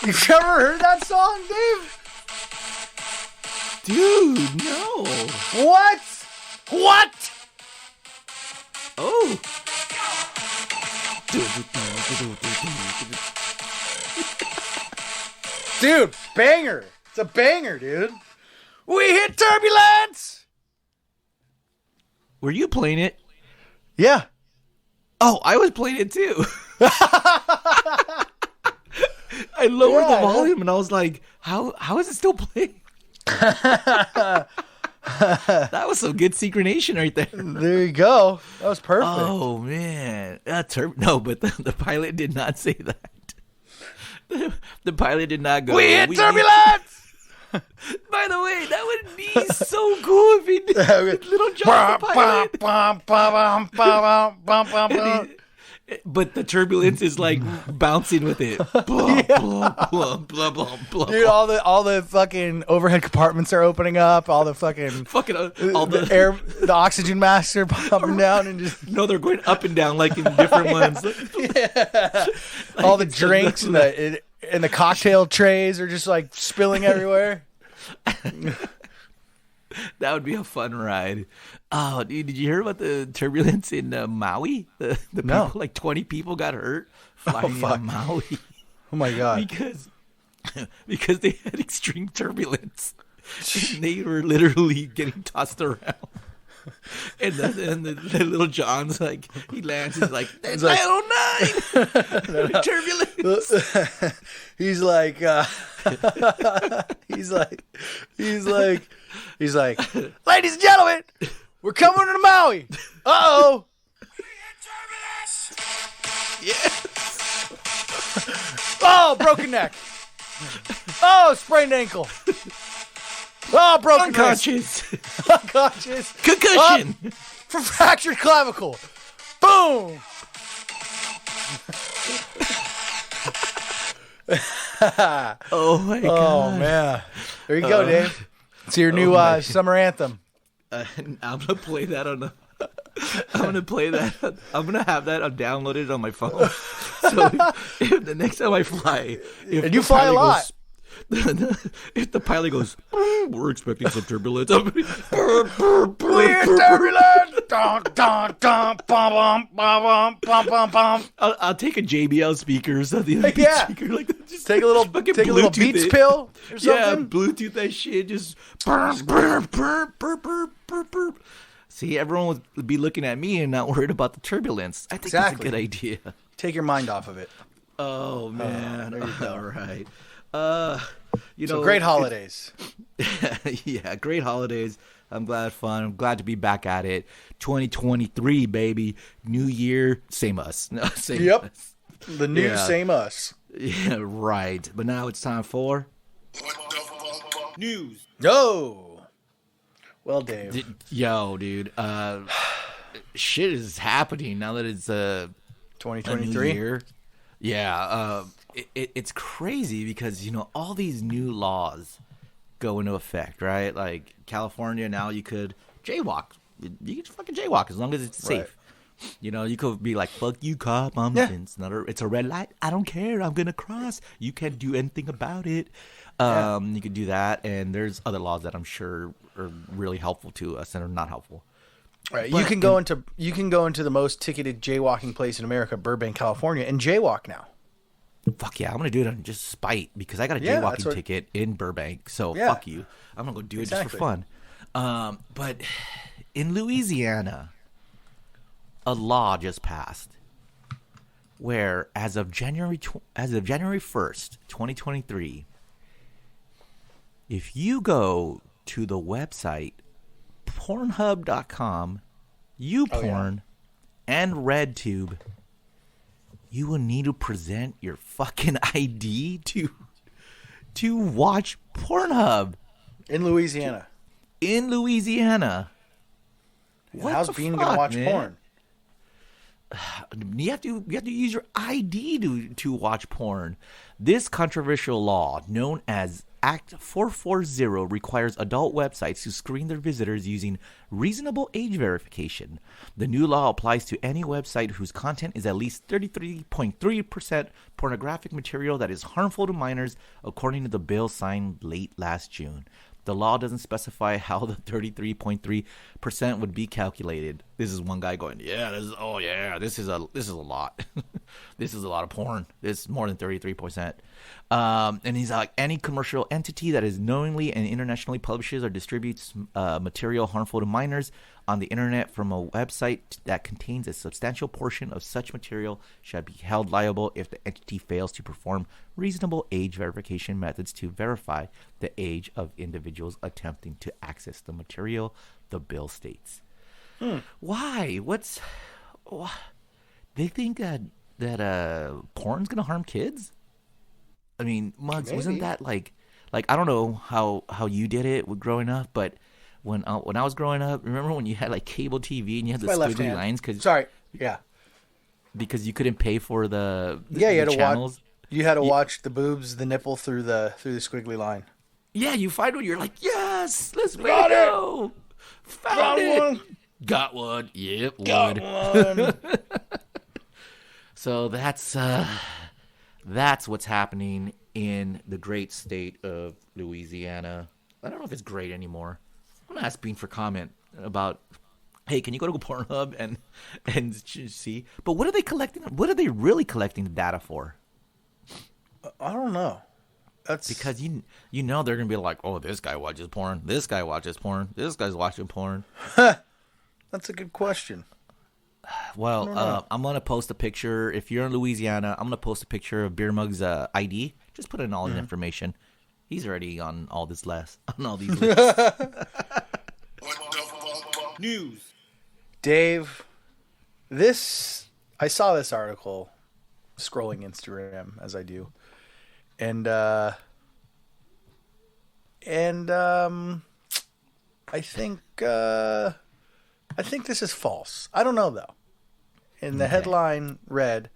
Speaker 1: You've never heard that song, Dave?
Speaker 2: Dude, no.
Speaker 1: What?
Speaker 2: Oh.
Speaker 1: Dude, banger. It's a banger, dude. We hit Turbulence.
Speaker 2: Were you playing it?
Speaker 1: Yeah.
Speaker 2: Oh, I was playing it too. I lowered the volume and I was like, how is it still playing? That was some good synchronization right there.
Speaker 1: There you go. That was perfect.
Speaker 2: Oh, man. No, but the pilot did not say that. The pilot did not go,
Speaker 1: we hit Turbulence!
Speaker 2: By the way, that would be so cool if he did. Little John the pilot. But the turbulence is like bouncing with it. Blah, blah, blah, blah, blah, blah.
Speaker 1: Dude, all the fucking overhead compartments are opening up. All the fucking
Speaker 2: all
Speaker 1: the air, the oxygen masks are popping down and just.
Speaker 2: No, they're going up and down like in different ones.
Speaker 1: Yeah. All the drinks and the cocktail trays are just like spilling everywhere.
Speaker 2: That would be a fun ride. Oh, dude, did you hear about the turbulence in Maui? The
Speaker 1: No.
Speaker 2: people, like 20 people got hurt flying in Maui.
Speaker 1: Oh my god!
Speaker 2: Because they had extreme turbulence. And they were literally getting tossed around. And the little John's like, he lands, he's like, that's 909! Turbulence!
Speaker 1: He's like, ladies and gentlemen, we're coming to Maui. Uh-oh.
Speaker 2: Yes.
Speaker 1: Oh, broken neck. Oh, sprained ankle. Oh, broken
Speaker 2: Unconscious.
Speaker 1: wrist. Unconscious.
Speaker 2: Concussion.
Speaker 1: For fractured clavicle. Boom.
Speaker 2: Oh my god.
Speaker 1: Oh man. There you go, Dave. It's your new summer anthem.
Speaker 2: I'm gonna play that on the. I'm gonna play that. I'm gonna have that downloaded on my phone. So if the next time I fly,
Speaker 1: And you fly a lot.
Speaker 2: If the pilot goes, we're expecting some turbulence.
Speaker 1: We're turbulent. Dun, dun, dun, bum, bum, bum, bum, bum, bum.
Speaker 2: I'll take a JBL speaker or something. Like
Speaker 1: Yeah.
Speaker 2: speaker, like that. Just
Speaker 1: Take a little
Speaker 2: Bluetooth
Speaker 1: Beats
Speaker 2: it.
Speaker 1: pill or
Speaker 2: Yeah,
Speaker 1: something.
Speaker 2: Bluetooth that shit. Just burp, burp, burp, burp, burp, burp, burp. See, everyone would be looking at me and not worried about the turbulence. I think that's a good idea.
Speaker 1: Take your mind off of it.
Speaker 2: Oh man!
Speaker 1: there you go.
Speaker 2: All right.
Speaker 1: So great holidays.
Speaker 2: Yeah, great holidays. I'm glad fun. I'm glad to be back at it. 2023, baby. New year, same us. No, same
Speaker 1: Yep.
Speaker 2: us.
Speaker 1: The new same us.
Speaker 2: Yeah, right. But now it's time for
Speaker 4: News.
Speaker 1: Yo. Well, Dave.
Speaker 2: Yo, dude. Shit is happening now that it's a new
Speaker 1: 2023.
Speaker 2: year. Yeah, it's crazy because all these new laws go into effect, right? Like California now, you could jaywalk. You can fucking jaywalk as long as it's safe. You could be like, "Fuck you, cop! It's a red light. I don't care. I'm gonna cross. You can't do anything about it." You could do that, and there's other laws that I'm sure are really helpful to us and are not helpful.
Speaker 1: Right. You can go into the most ticketed jaywalking place in America, Burbank, California, and jaywalk now.
Speaker 2: Fuck yeah, I'm gonna do it on just spite because I got a jaywalking ticket in Burbank. So fuck you. I'm gonna go do it just for fun. But in Louisiana, a law just passed where as of January 1st, 2023, if you go to the website Pornhub.com, YouPorn, and RedTube, you will need to present your fucking ID to watch Pornhub
Speaker 1: In Louisiana.
Speaker 2: in Louisiana.
Speaker 1: How's Bean going to watch porn?
Speaker 2: You have to use your ID to watch porn. This controversial law, known as Act 440, requires adult websites to screen their visitors using reasonable age verification. The new law applies to any website whose content is at least 33.3% pornographic material that is harmful to minors, according to the bill signed late last June. The law doesn't specify how the 33.3% would be calculated. This is one guy going, yeah, this is a lot. This is a lot of porn. It's more than 33%. And he's like, any commercial entity that is knowingly and internationally publishes or distributes material harmful to minors on the internet from a website that contains a substantial portion of such material shall be held liable if the entity fails to perform reasonable age verification methods to verify the age of individuals attempting to access the material, the bill states. Why? They think that porn's gonna harm kids? I mean, Muggs, wasn't that like I don't know how you did it with growing up, but when I was growing up, remember when you had like cable TV and you had the squiggly lines? Because you couldn't pay for the
Speaker 1: you had to
Speaker 2: channels.
Speaker 1: You had to watch the boobs, the nipple through the squiggly line.
Speaker 2: Yeah, you find one, you're like, yes, let's go. Found it. One. Got one. Yep,
Speaker 1: got one.
Speaker 2: So that's what's happening in the great state of Louisiana. I don't know if it's great anymore. I'm asking for comment about, hey, can you go to Pornhub and see? But what are they collecting? What are they really collecting the data for?
Speaker 1: I don't know. That's
Speaker 2: because you know they're gonna be like, oh, this guy watches porn. This guy watches porn. This guy's watching porn.
Speaker 1: That's a good question.
Speaker 2: Well, I'm going to post a picture. If you're in Louisiana, I'm going to post a picture of Beer Mug's ID. Just put in all his information. He's already on all this list. On all these lists.
Speaker 3: News.
Speaker 1: Dave, I saw this article scrolling Instagram as I do. And I think this is false. I don't know though. And the headline read,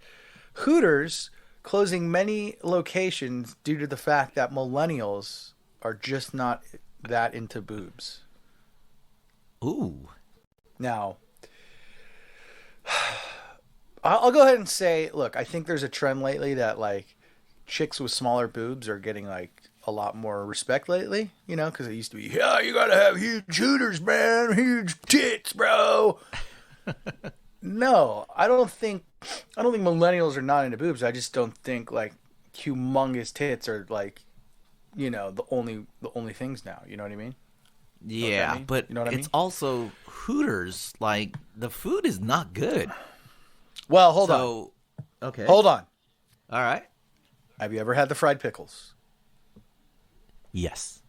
Speaker 1: Hooters closing many locations due to the fact that millennials are just not that into boobs.
Speaker 2: Ooh.
Speaker 1: Now, I'll go ahead and say, look, I think there's a trend lately that like chicks with smaller boobs are getting like a lot more respect lately, you know, because it used to be, yeah, you gotta have huge Hooters, man, huge tits, bro. No, I don't think millennials are not into boobs. I just don't think like humongous tits are like, you know, the only things now. You know what I mean?
Speaker 2: Yeah, but
Speaker 1: you know what I mean?
Speaker 2: It's also Hooters. Like the food is not good.
Speaker 1: Well, hold on.
Speaker 2: Okay.
Speaker 1: Hold on.
Speaker 2: All right.
Speaker 1: Have you ever had the fried pickles?
Speaker 2: Yes.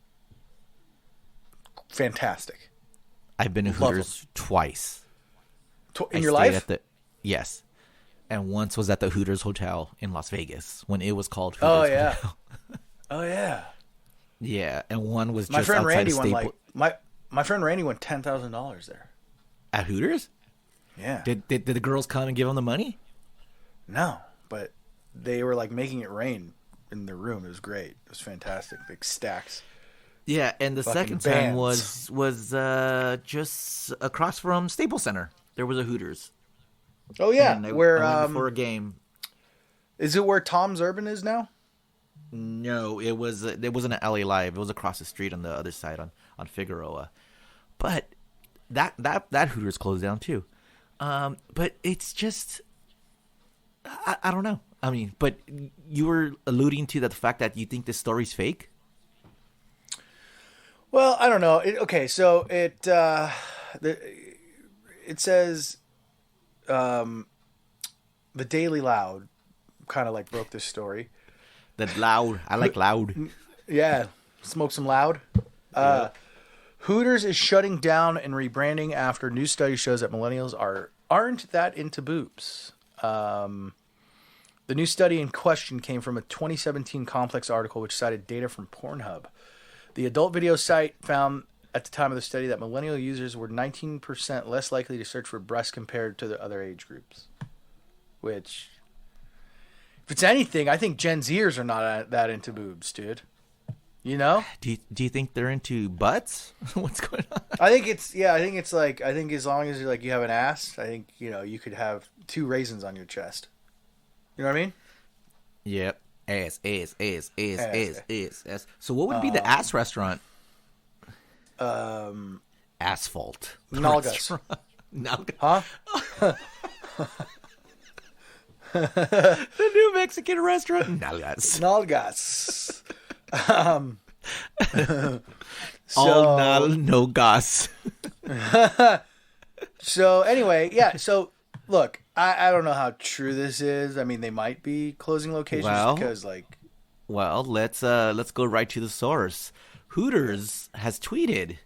Speaker 1: Fantastic.
Speaker 2: I've been to Hooters twice.
Speaker 1: In your life?
Speaker 2: Yes. And once was at the Hooters Hotel in Las Vegas when it was called Hooters Hotel.
Speaker 1: Oh, yeah.
Speaker 2: Yeah, and one was
Speaker 1: my
Speaker 2: just
Speaker 1: friend
Speaker 2: outside
Speaker 1: Randy
Speaker 2: of
Speaker 1: won
Speaker 2: Staple.
Speaker 1: my friend Randy won $10,000 there.
Speaker 2: At Hooters?
Speaker 1: Yeah.
Speaker 2: Did the girls come and give him the money?
Speaker 1: No, but they were like making it rain in their room. It was great. It was fantastic. Like stacks.
Speaker 2: Yeah, and the second time was just across from Staples Center. There was a Hooters.
Speaker 1: Oh yeah,
Speaker 2: I
Speaker 1: where
Speaker 2: went for a game.
Speaker 1: Is it where Tom's Urban is now?
Speaker 2: No, it wasn't at LA Live. It was across the street on the other side on Figueroa. But that Hooters closed down too. But it's just I don't know. I mean, but you were alluding to the fact that you think this story's fake?
Speaker 1: Well, I don't know. Okay, so it says the Daily Loud kind of like broke this story.
Speaker 2: That loud. I like loud.
Speaker 1: Yeah, smoke some loud. Hooters is shutting down and rebranding after new study shows that millennials aren't that into boobs. The new study in question came from a 2017 Complex article which cited data from Pornhub. The adult video site found at the time of the study that millennial users were 19% less likely to search for breasts compared to the other age groups. Which, if it's anything, I think Gen Zers are not that into boobs, dude. You know?
Speaker 2: Do you think they're into butts? What's going on?
Speaker 1: I think it's like, I think as long as you have an ass, I think, you know, you could have 2 raisins on your chest. You know what I mean?
Speaker 2: Yep. Ass. So what would be the ass restaurant? Asphalt.
Speaker 1: Nalgas.
Speaker 2: Nalgas.
Speaker 1: Huh?
Speaker 2: The new Mexican restaurant. Nalgas.
Speaker 1: Nalgas.
Speaker 2: All nal, no gas.
Speaker 1: So anyway, yeah. So look, I don't know how true this is. I mean, they might be closing locations because, like,
Speaker 2: well, let's go right to the source. Hooters has tweeted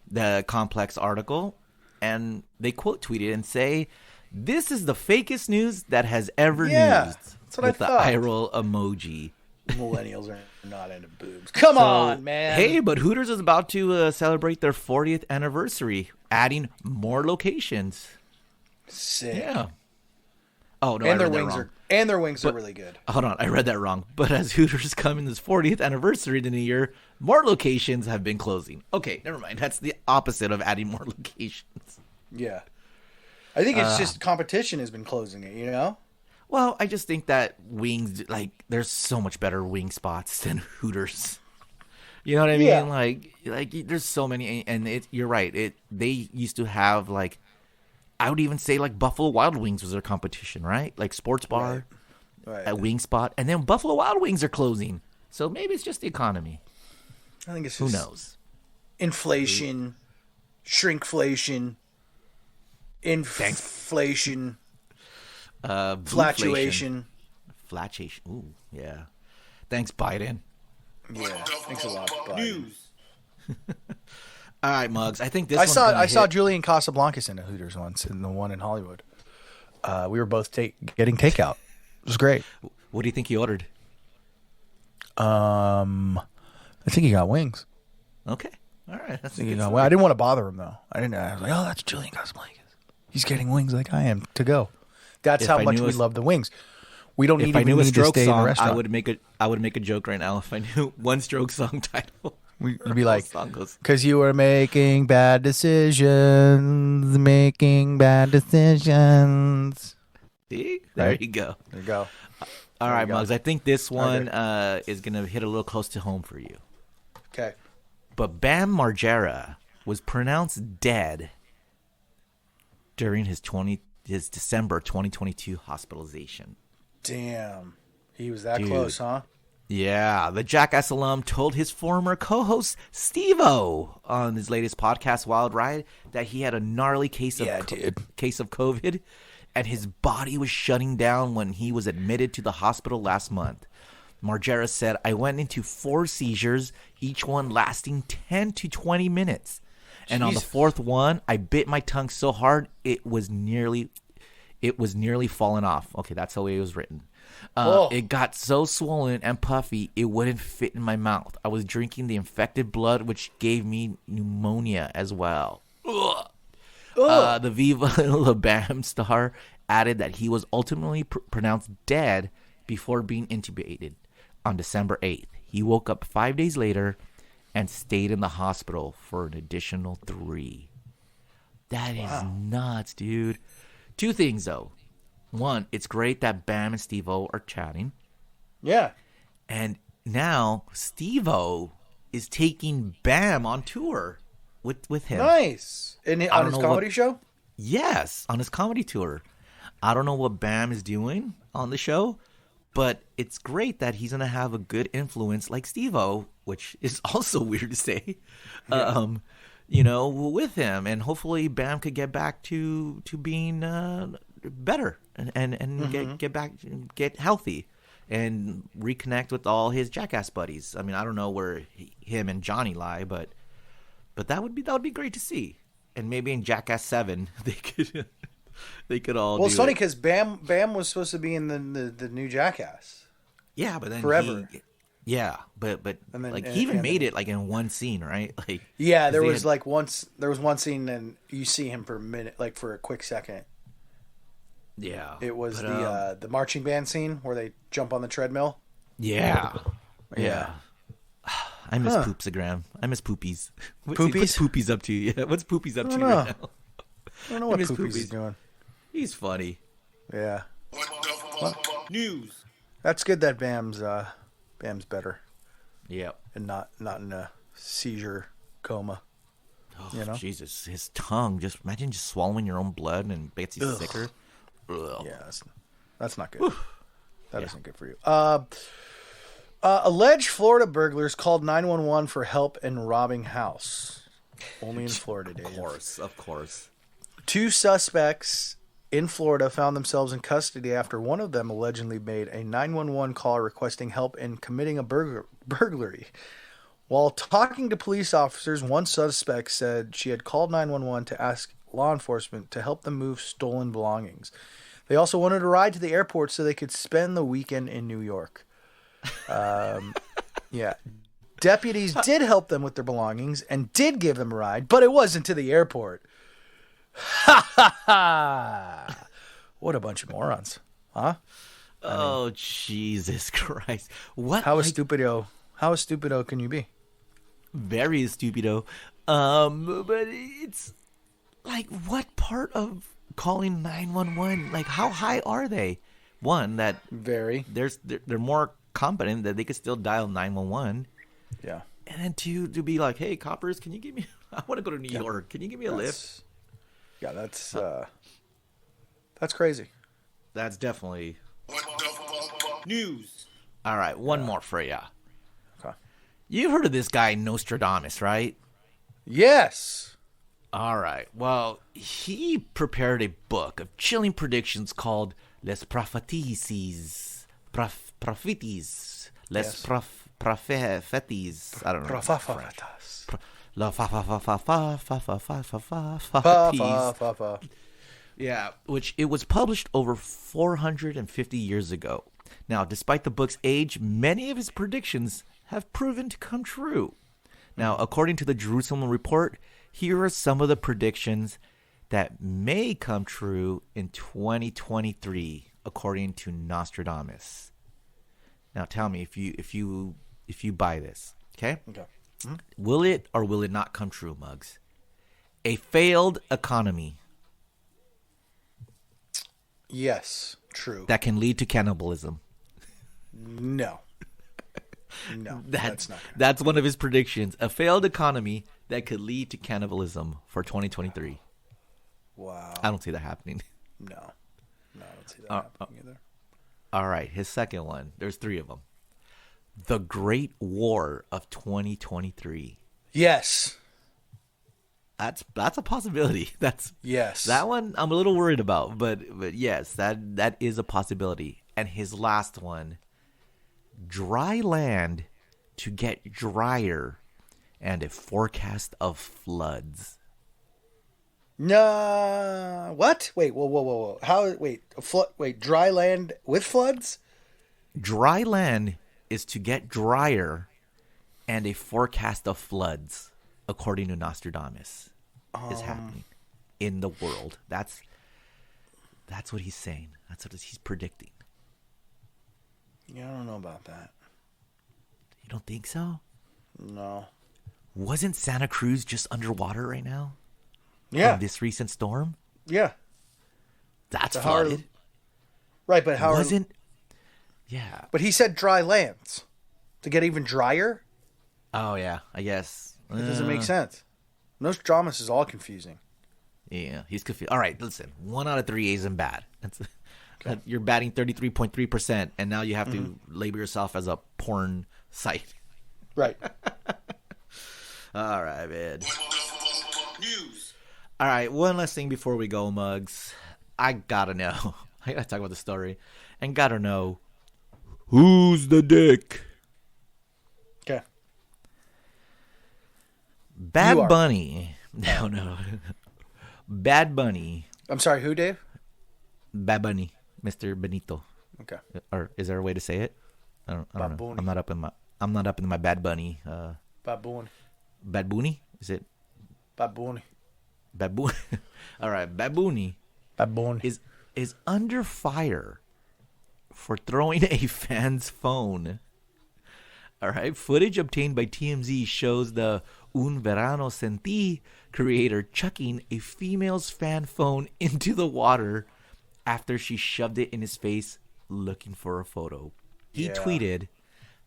Speaker 2: the Complex article, and they quote tweeted and say, "This is the fakest news that has ever used."
Speaker 1: That's what
Speaker 2: with
Speaker 1: I
Speaker 2: the
Speaker 1: thought.
Speaker 2: eye roll emoji.
Speaker 1: Millennials are not into boobs. Come on, man.
Speaker 2: Hey, but Hooters is about to celebrate their 40th anniversary, adding more locations.
Speaker 1: Sick.
Speaker 2: Yeah. Oh no,
Speaker 1: And
Speaker 2: I
Speaker 1: their
Speaker 2: read that
Speaker 1: wings
Speaker 2: wrong.
Speaker 1: are really good.
Speaker 2: Hold on, I read that wrong. But as Hooters come in this 40th anniversary in a year, more locations have been closing. Okay, never mind. That's the opposite of adding more locations.
Speaker 1: Yeah. I think it's just competition has been closing it, you know?
Speaker 2: Well, I just think that wings, like, there's so much better wing spots than Hooters. You know what I mean?
Speaker 1: Yeah.
Speaker 2: Like there's so many, and you're right. They used to have, like, I would even say, like, Buffalo Wild Wings was their competition, right? Like Sports Bar,
Speaker 1: Right.
Speaker 2: a wing spot, and then Buffalo Wild Wings are closing. So maybe it's just the economy.
Speaker 1: I think it's
Speaker 2: Who
Speaker 1: just
Speaker 2: knows?
Speaker 1: inflation, shrinkflation, inflation, fluctuation.
Speaker 2: Flatulation. Ooh, yeah. Thanks, Biden.
Speaker 1: Yeah, thanks a lot, Biden.
Speaker 4: News.
Speaker 2: All right, Muggs. I think this.
Speaker 1: I saw Julian Casablancas in a Hooters once, in the one in Hollywood. We were both getting takeout. It was great.
Speaker 2: What do you think he ordered?
Speaker 1: I think he got wings.
Speaker 2: Okay. All right. That's a
Speaker 1: I
Speaker 2: good
Speaker 1: didn't want to bother him though. I was like, oh, that's Julian Casablancas. He's getting wings like I am to go. That's
Speaker 2: If
Speaker 1: how
Speaker 2: I
Speaker 1: much
Speaker 2: knew
Speaker 1: we
Speaker 2: a-
Speaker 1: love the wings. We don't
Speaker 2: If
Speaker 1: need
Speaker 2: I
Speaker 1: even
Speaker 2: knew a
Speaker 1: need to
Speaker 2: Stroke
Speaker 1: stay in the
Speaker 2: song,
Speaker 1: restaurant.
Speaker 2: I would make a joke right now if I knew one Stroke song title.
Speaker 1: You'd be like,
Speaker 2: song goes.
Speaker 1: because you were making bad decisions.
Speaker 2: See? There
Speaker 1: Right?
Speaker 2: you go.
Speaker 1: There you go.
Speaker 2: All right,
Speaker 1: you go.
Speaker 2: Muggs. I think this one is going to hit a little close to home for you.
Speaker 1: Okay.
Speaker 2: But Bam Margera was pronounced dead during his December 2022 hospitalization.
Speaker 1: Damn. He was that
Speaker 2: Dude.
Speaker 1: close, huh?
Speaker 2: Yeah, the Jackass alum told his former co-host Steve-O on his latest podcast, Wild Ride, that he had a gnarly case of COVID, and his body was shutting down when he was admitted to the hospital last month. Margera said, "I went into 4 seizures, each one lasting 10 to 20 minutes. And on the 4th one, I bit my tongue so hard it was nearly falling off." Okay, that's the way it was written. It got so swollen and puffy, it wouldn't fit in my mouth. I was drinking the infected blood, which gave me pneumonia as well. The Viva La Bam star added that he was ultimately pronounced dead before being intubated on December 8th. He woke up 5 days later and stayed in the hospital for an additional 3. That is nuts, dude. 2 things, though. One, it's great that Bam and Steve-O are chatting.
Speaker 1: Yeah.
Speaker 2: And now Steve-O is taking Bam on tour with him.
Speaker 1: Nice. On his comedy show?
Speaker 2: Yes, on his comedy tour. I don't know what Bam is doing on the show, but it's great that he's going to have a good influence like Steve-O, which is also weird to say, with him. And hopefully Bam could get back to being better and get healthy and reconnect with all his Jackass buddies. I mean, I don't know where him and Johnny lie, but that would be great to see. And maybe in Jackass 7 they could all.
Speaker 1: Well, it's funny because Bam was supposed to be in the new Jackass.
Speaker 2: Yeah, but then
Speaker 1: forever.
Speaker 2: But
Speaker 1: And then,
Speaker 2: he even made it like in one scene, right? Like
Speaker 1: there was one scene and you see him for a minute, like for a quick second.
Speaker 2: Yeah,
Speaker 1: It was the marching band scene where they jump on the treadmill.
Speaker 2: Yeah.
Speaker 1: Yeah.
Speaker 2: I miss Poopsagram. I miss Poopies. What's
Speaker 1: Poopies?
Speaker 2: Poopies up to? Yeah, what's Poopies up to
Speaker 1: know.
Speaker 2: right now?
Speaker 1: I don't know what
Speaker 2: miss
Speaker 1: Poopy's
Speaker 2: Poopies.
Speaker 1: is doing.
Speaker 2: He's funny.
Speaker 1: Yeah.
Speaker 4: News.
Speaker 1: That's good that Bam's better
Speaker 2: Yep.
Speaker 1: and not in a seizure coma.
Speaker 2: Oh,
Speaker 1: You know?
Speaker 2: Jesus, his tongue. Just imagine just swallowing your own blood and it gets you
Speaker 1: Ugh.
Speaker 2: sicker. Ugh.
Speaker 1: Yeah, that's not good. That isn't good for you. Alleged Florida burglars called 911 for help in robbing house. Only in Florida, Dave.
Speaker 2: Of course.
Speaker 1: 2 suspects in Florida found themselves in custody after one of them allegedly made a 911 call requesting help in committing a burglary. While talking to police officers, one suspect said she had called 911 to ask law enforcement to help them move stolen belongings. They also wanted a ride to the airport so they could spend the weekend in New York. Yeah. Deputies did help them with their belongings and did give them a ride, but it wasn't to the airport. Ha ha ha! What a bunch of morons, huh?
Speaker 2: Oh, Jesus Christ! What?
Speaker 1: How stupido can you be?
Speaker 2: Very stupido. But it's like, what part of calling 911? Like, how high are they? One, that
Speaker 1: Very.
Speaker 2: they're more competent that they could still dial 911.
Speaker 1: Yeah.
Speaker 2: And then two, to be like, hey, coppers, can you give me? I want to go to New York. Can you give me a lift?
Speaker 1: Yeah, that's crazy.
Speaker 2: That's definitely
Speaker 4: Newz.
Speaker 2: all right. One more for ya.
Speaker 1: Okay.
Speaker 2: You've heard of this guy Nostradamus, right?
Speaker 1: Yes.
Speaker 2: All right. Well, he prepared a book of chilling predictions called Les Prophéties. Prophéties. Les Prophéties. I don't know.
Speaker 1: Profafatas.
Speaker 2: La fa fa fa fa fa fa fa fa fa fa
Speaker 1: Fa
Speaker 2: fa
Speaker 1: fa fa.
Speaker 2: Yeah, which it was published over 450 years ago. Now, despite the book's age, many of his predictions have proven to come true. Now, according to the Jerusalem Report, here are some of the predictions that may come true in 2023, according to Nostradamus. Now, tell me if you buy this, okay?
Speaker 1: Okay.
Speaker 2: Will it or will it not come true, Muggs? A failed economy
Speaker 1: Yes. True.
Speaker 2: that can lead to cannibalism.
Speaker 1: No. No. That's not.
Speaker 2: That's one of his predictions. A failed economy that could lead to cannibalism for 2023.
Speaker 1: Wow.
Speaker 2: I don't see that happening.
Speaker 1: No. No, I don't see that happening either.
Speaker 2: All right, his second one. There's 3 of them. The Great War of 2023.
Speaker 1: Yes.
Speaker 2: That's a possibility.
Speaker 1: Yes.
Speaker 2: That one I'm a little worried about, but yes, that is a possibility. And his last one, dry land to get drier and a forecast of floods.
Speaker 1: No. What? Wait. Whoa. How? Wait. Wait. Dry land with floods?
Speaker 2: Dry land is to get drier and a forecast of floods, according to Nostradamus, is happening in the world. That's what he's saying. That's what he's predicting.
Speaker 1: Yeah, I don't know about that.
Speaker 2: You don't think so?
Speaker 1: No.
Speaker 2: Wasn't Santa Cruz just underwater right now?
Speaker 1: Yeah.
Speaker 2: From this recent storm?
Speaker 1: Yeah.
Speaker 2: That's
Speaker 1: So how are-
Speaker 2: flooded.
Speaker 1: Right, but how?
Speaker 2: Wasn't. Yeah.
Speaker 1: But he said dry lands to get even drier.
Speaker 2: Oh, yeah. I guess.
Speaker 1: It doesn't make sense. Nostradamus is all confusing.
Speaker 2: Yeah, he's confused. All right, listen. 1 out of 3 isn't bad. You're batting 33.3%, and now you have to label yourself as a porn site.
Speaker 1: Right.
Speaker 2: All right, man.
Speaker 4: Newz.
Speaker 2: All right, one last thing before we go, Muggs. I gotta know. I gotta talk about the story. And gotta know, who's the dick?
Speaker 1: Okay.
Speaker 2: Bad
Speaker 1: You are.
Speaker 2: Bunny. No. Bad Bunny.
Speaker 1: I'm sorry. Who, Dave?
Speaker 2: Bad Bunny. Mr. Benito.
Speaker 1: Okay.
Speaker 2: Or is there a way to say it? I don't know.
Speaker 1: Babuni.
Speaker 2: I'm not up in my Bad Bunny.
Speaker 1: Baboon.
Speaker 2: Bad Bunny? Is it
Speaker 1: Baboon.
Speaker 2: Baboon? All right, Babuni
Speaker 1: Baboon.
Speaker 2: is under fire for throwing a fan's phone. All right, footage obtained by TMZ shows the Un Verano Sentí creator chucking a female's fan phone into the water after she shoved it in his face looking for a photo. He
Speaker 1: Yeah.
Speaker 2: tweeted,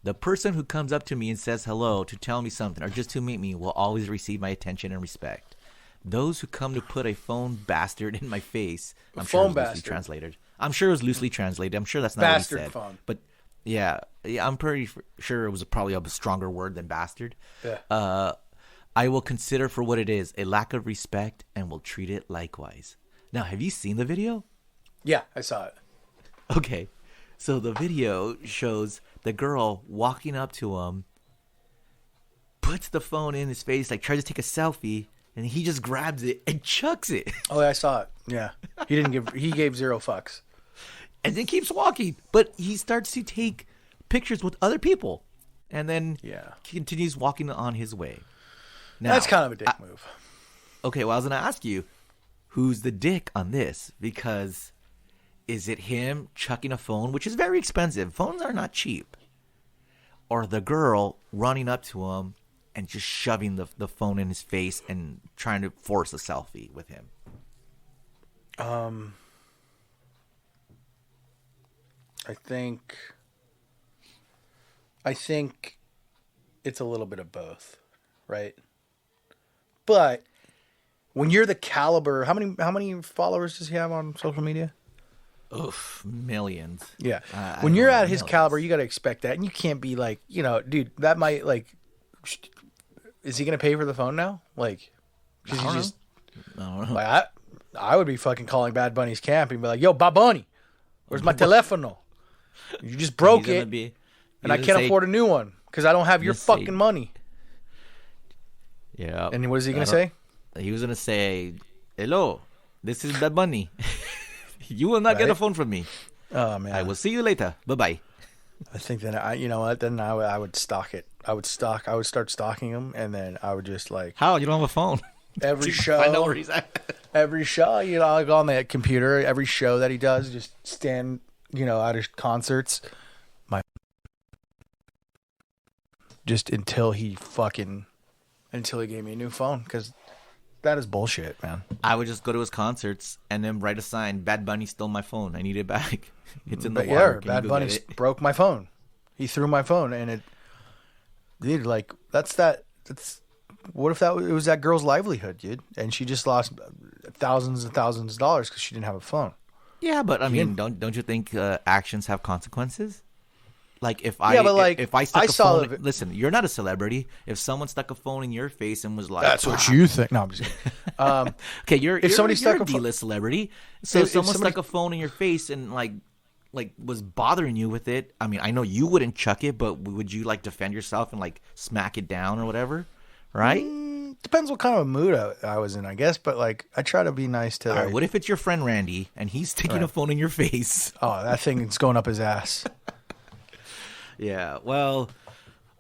Speaker 2: The person who comes up to me and says hello to tell me something or just to meet me will always receive my attention and respect. Those who come to put a phone bastard in my face, I'm sure it was loosely translated. I'm sure it was loosely translated. I'm sure that's not
Speaker 1: bastard
Speaker 2: what he said.
Speaker 1: phone.
Speaker 2: But yeah, I'm pretty sure it was probably a stronger word than bastard.
Speaker 1: Yeah.
Speaker 2: I will consider for what it is, a lack of respect, and will treat it likewise. Now, have you seen the video?
Speaker 1: Yeah, I saw it.
Speaker 2: Okay. So the video shows the girl walking up to him, puts the phone in his face, like tries to take a selfie, and he just grabs it and chucks it.
Speaker 1: Oh, yeah, I saw it. Yeah. He gave zero fucks.
Speaker 2: And then keeps walking. But he starts to take pictures with other people. And then continues walking on his way. Now,
Speaker 1: that's kind of a dick move.
Speaker 2: Okay, well, I was going to ask you, who's the dick on this? Because is it him chucking a phone, which is very expensive? Phones are not cheap. Or the girl running up to him and just shoving the phone in his face and trying to force a selfie with him?
Speaker 1: I think it's a little bit of both, right? But when you're the caliber, how many followers does he have on social media?
Speaker 2: Oof, millions.
Speaker 1: Yeah. When you're at his caliber, you got to expect that. And you can't be like, dude, that might is he going to pay for the phone now? Like,
Speaker 2: I don't know.
Speaker 1: Like, I would be fucking calling Bad Bunny's camp and be like, yo, Bad Bunny, where's my telefono? You just broke it. And I can't afford a new one because I don't have your fucking money.
Speaker 2: Yeah.
Speaker 1: And what is he going to say?
Speaker 2: He was going to say, hello, this is Bad Bunny. You will not get a phone from me.
Speaker 1: Oh, man.
Speaker 2: I will see you later. Bye-bye.
Speaker 1: I think that you know what? Then I would stalk it. I would start stalking him, and then I would just like.
Speaker 2: How? You don't have a phone?
Speaker 1: Every show.
Speaker 2: I know where he's at.
Speaker 1: Every show, I'll go on the computer. Every show that he does, just stand, at his concerts. Just until he gave me a new phone, because that is bullshit, man.
Speaker 2: I would just go to his concerts and then write a sign, Bad Bunny stole my phone. I need it back. It's in the water.
Speaker 1: Yeah, Bad Bunny broke my phone. He threw my phone, and dude, like, that's what if it was that girl's livelihood, dude? And she just lost thousands and thousands of dollars because she didn't have a phone.
Speaker 2: Yeah, but I mean, don't you think actions have consequences? Like if I stuck a phone, listen, you're not a celebrity. If someone stuck a phone in your face and was like,
Speaker 1: "That's what you think," no, I'm just kidding.
Speaker 2: Okay, you're a D-list celebrity. So if someone stuck a phone in your face and like was bothering you with it, I mean, I know you wouldn't chuck it, but would you like defend yourself and like smack it down or whatever? Right?
Speaker 1: Depends what kind of mood I was in, I guess. But like, I try to be nice to.
Speaker 2: All right, what if it's your friend Randy and he's sticking a phone in your face?
Speaker 1: Oh, that thing is going up his ass.
Speaker 2: Yeah, well,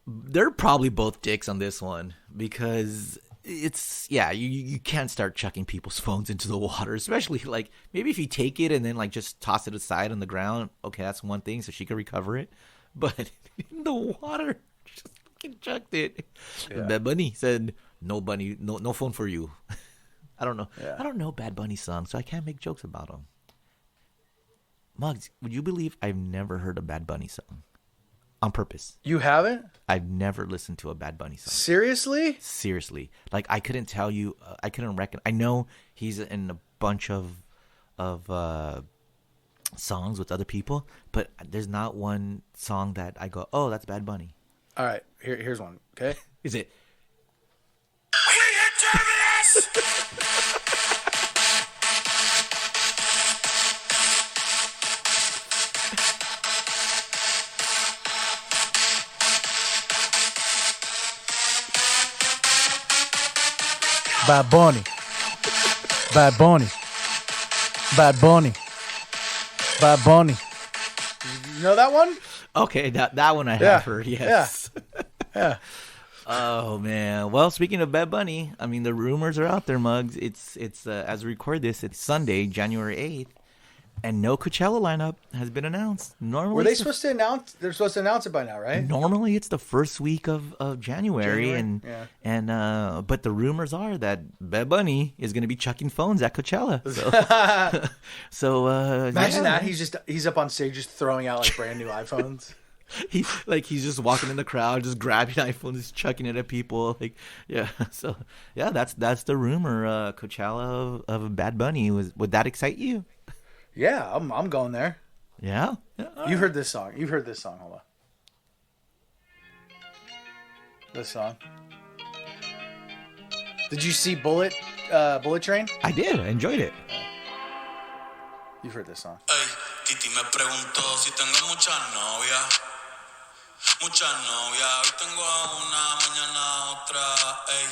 Speaker 2: they're probably both dicks on this one because you can't start chucking people's phones into the water, especially like maybe if you take it and then like just toss it aside on the ground. Okay, that's one thing, so she can recover it. But in the water, just fucking chucked it. Yeah. Bad Bunny said, "No Bunny, no phone for you." I don't know. Yeah. I don't know Bad Bunny song, so I can't make jokes about him. Muggs, would you believe I've never heard a Bad Bunny song? On purpose.
Speaker 1: You haven't?
Speaker 2: I've never listened to a Bad Bunny song.
Speaker 1: Seriously?
Speaker 2: Seriously. Like, I couldn't tell you. I couldn't reckon. I know he's in a bunch of songs with other people, but there's not one song that I go, oh, that's Bad Bunny.
Speaker 1: All right. Here's one. Okay?
Speaker 2: Is it?
Speaker 5: We hit Turbulence!
Speaker 1: Bad Bunny. Bad Bunny. Bad Bunny. Bad Bunny. You know that one?
Speaker 2: Okay, that one I have heard, yes.
Speaker 1: Yeah.
Speaker 2: Oh, man. Well, speaking of Bad Bunny, I mean, the rumors are out there, Muggs. It's as we record this, it's Sunday, January 8th, and no Coachella lineup has been announced. Normally,
Speaker 1: were they supposed to announce? They're supposed to announce it by now, right?
Speaker 2: Normally, it's the first week of January. But the rumors are that Bad Bunny is going to be chucking phones at Coachella. So,
Speaker 1: imagine that he's up on stage just throwing out like brand new iPhones.
Speaker 2: He's just walking in the crowd, just grabbing an iPhone, just chucking it at people. Like, yeah. So yeah, that's the rumor. Coachella of Bad Bunny. Would that excite you?
Speaker 1: Yeah, I'm going there.
Speaker 2: Yeah.
Speaker 1: You heard this song. You've heard this song. Hold on. This song. Did you see Bullet Train?
Speaker 2: I did. I enjoyed it.
Speaker 1: You've heard this song.
Speaker 5: Ey, Titi me preguntó si tengo muchas novias. Muchas novias. Hoy tengo a una, mañana a otra. Ey,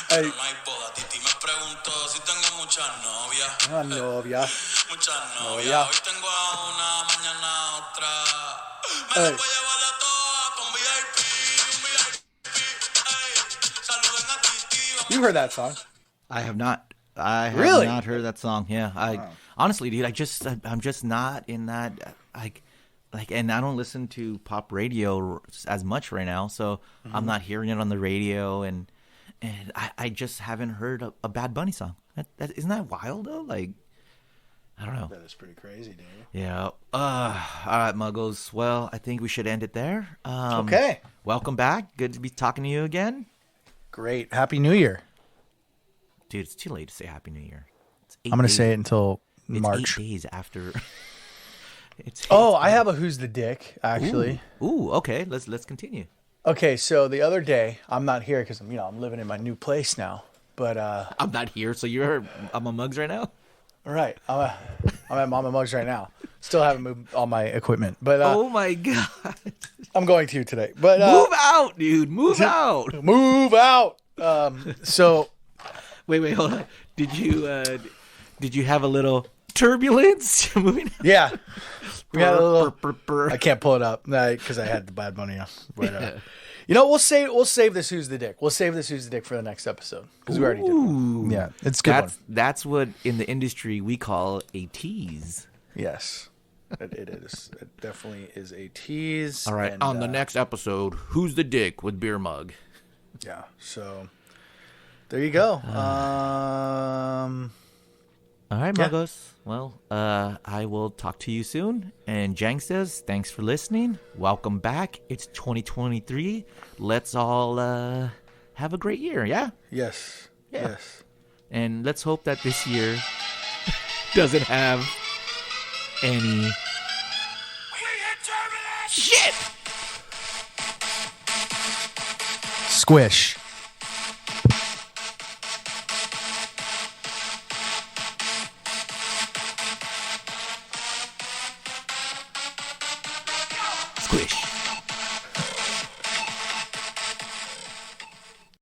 Speaker 5: pero no hay boda. Titi me preguntó si tengo muchas novias.
Speaker 1: Novia.
Speaker 5: Muchas
Speaker 1: Novia.
Speaker 5: novias. Hoy tengo a una, mañana a otra. Me las voy a llevar a todas con VIP. Un VIP. Ey, saluden a Titi.
Speaker 1: You heard that song?
Speaker 2: I have not. I have
Speaker 1: Really?
Speaker 2: not heard that song. Yeah. Honestly, dude, I'm just not in that like, and I don't listen to pop radio as much right now, so I'm not hearing it on the radio, and I just haven't heard a Bad Bunny song. Isn't that wild though? Like, I don't know.
Speaker 1: That is pretty crazy, dude.
Speaker 2: Yeah. All right, Muggles. Well, I think we should end it there.
Speaker 1: Okay.
Speaker 2: Welcome back. Good to be talking to you again.
Speaker 1: Great. Happy New Year.
Speaker 2: Dude, it's too late to say Happy New Year.
Speaker 1: I'm going to say it until
Speaker 2: It's
Speaker 1: March.
Speaker 2: 8 days after.
Speaker 1: I have a Who's the Dick, actually.
Speaker 2: Ooh, okay. Let's continue.
Speaker 1: Okay, so the other day, I'm not here because I'm living in my new place now. But
Speaker 2: I'm not here, so I'm on Mugs right now?
Speaker 1: right, I'm at Mama Mugs right now. Still haven't moved all my equipment, but
Speaker 2: Oh my God.
Speaker 1: I'm going to today. But
Speaker 2: Move out, dude. Move out.
Speaker 1: move out. So
Speaker 2: Wait, hold on. Did you have a little turbulence? Moving.
Speaker 1: yeah, we had a little.
Speaker 2: Brr.
Speaker 1: I can't pull it up because I had the Bad Bunny on. But we'll save this Who's the Dick. We'll save this Who's the Dick for the next episode because we already did one. Yeah, it's a good one.
Speaker 2: That's what in the industry we call a tease.
Speaker 1: Yes, it is. It definitely is a tease.
Speaker 2: All right,
Speaker 1: and,
Speaker 2: on the next episode, Who's the Dick with Beer Mug?
Speaker 1: Yeah, so there you go.
Speaker 2: All right,
Speaker 1: Yeah.
Speaker 2: Muggos. Well, I will talk to you soon. And Jank says, thanks for listening. Welcome back. It's 2023. Let's all have a great year, yeah?
Speaker 1: Yes.
Speaker 2: Yeah.
Speaker 1: Yes.
Speaker 2: And let's hope that this year doesn't have any...
Speaker 5: We hit Turbulence!
Speaker 2: Shit!
Speaker 1: Squish.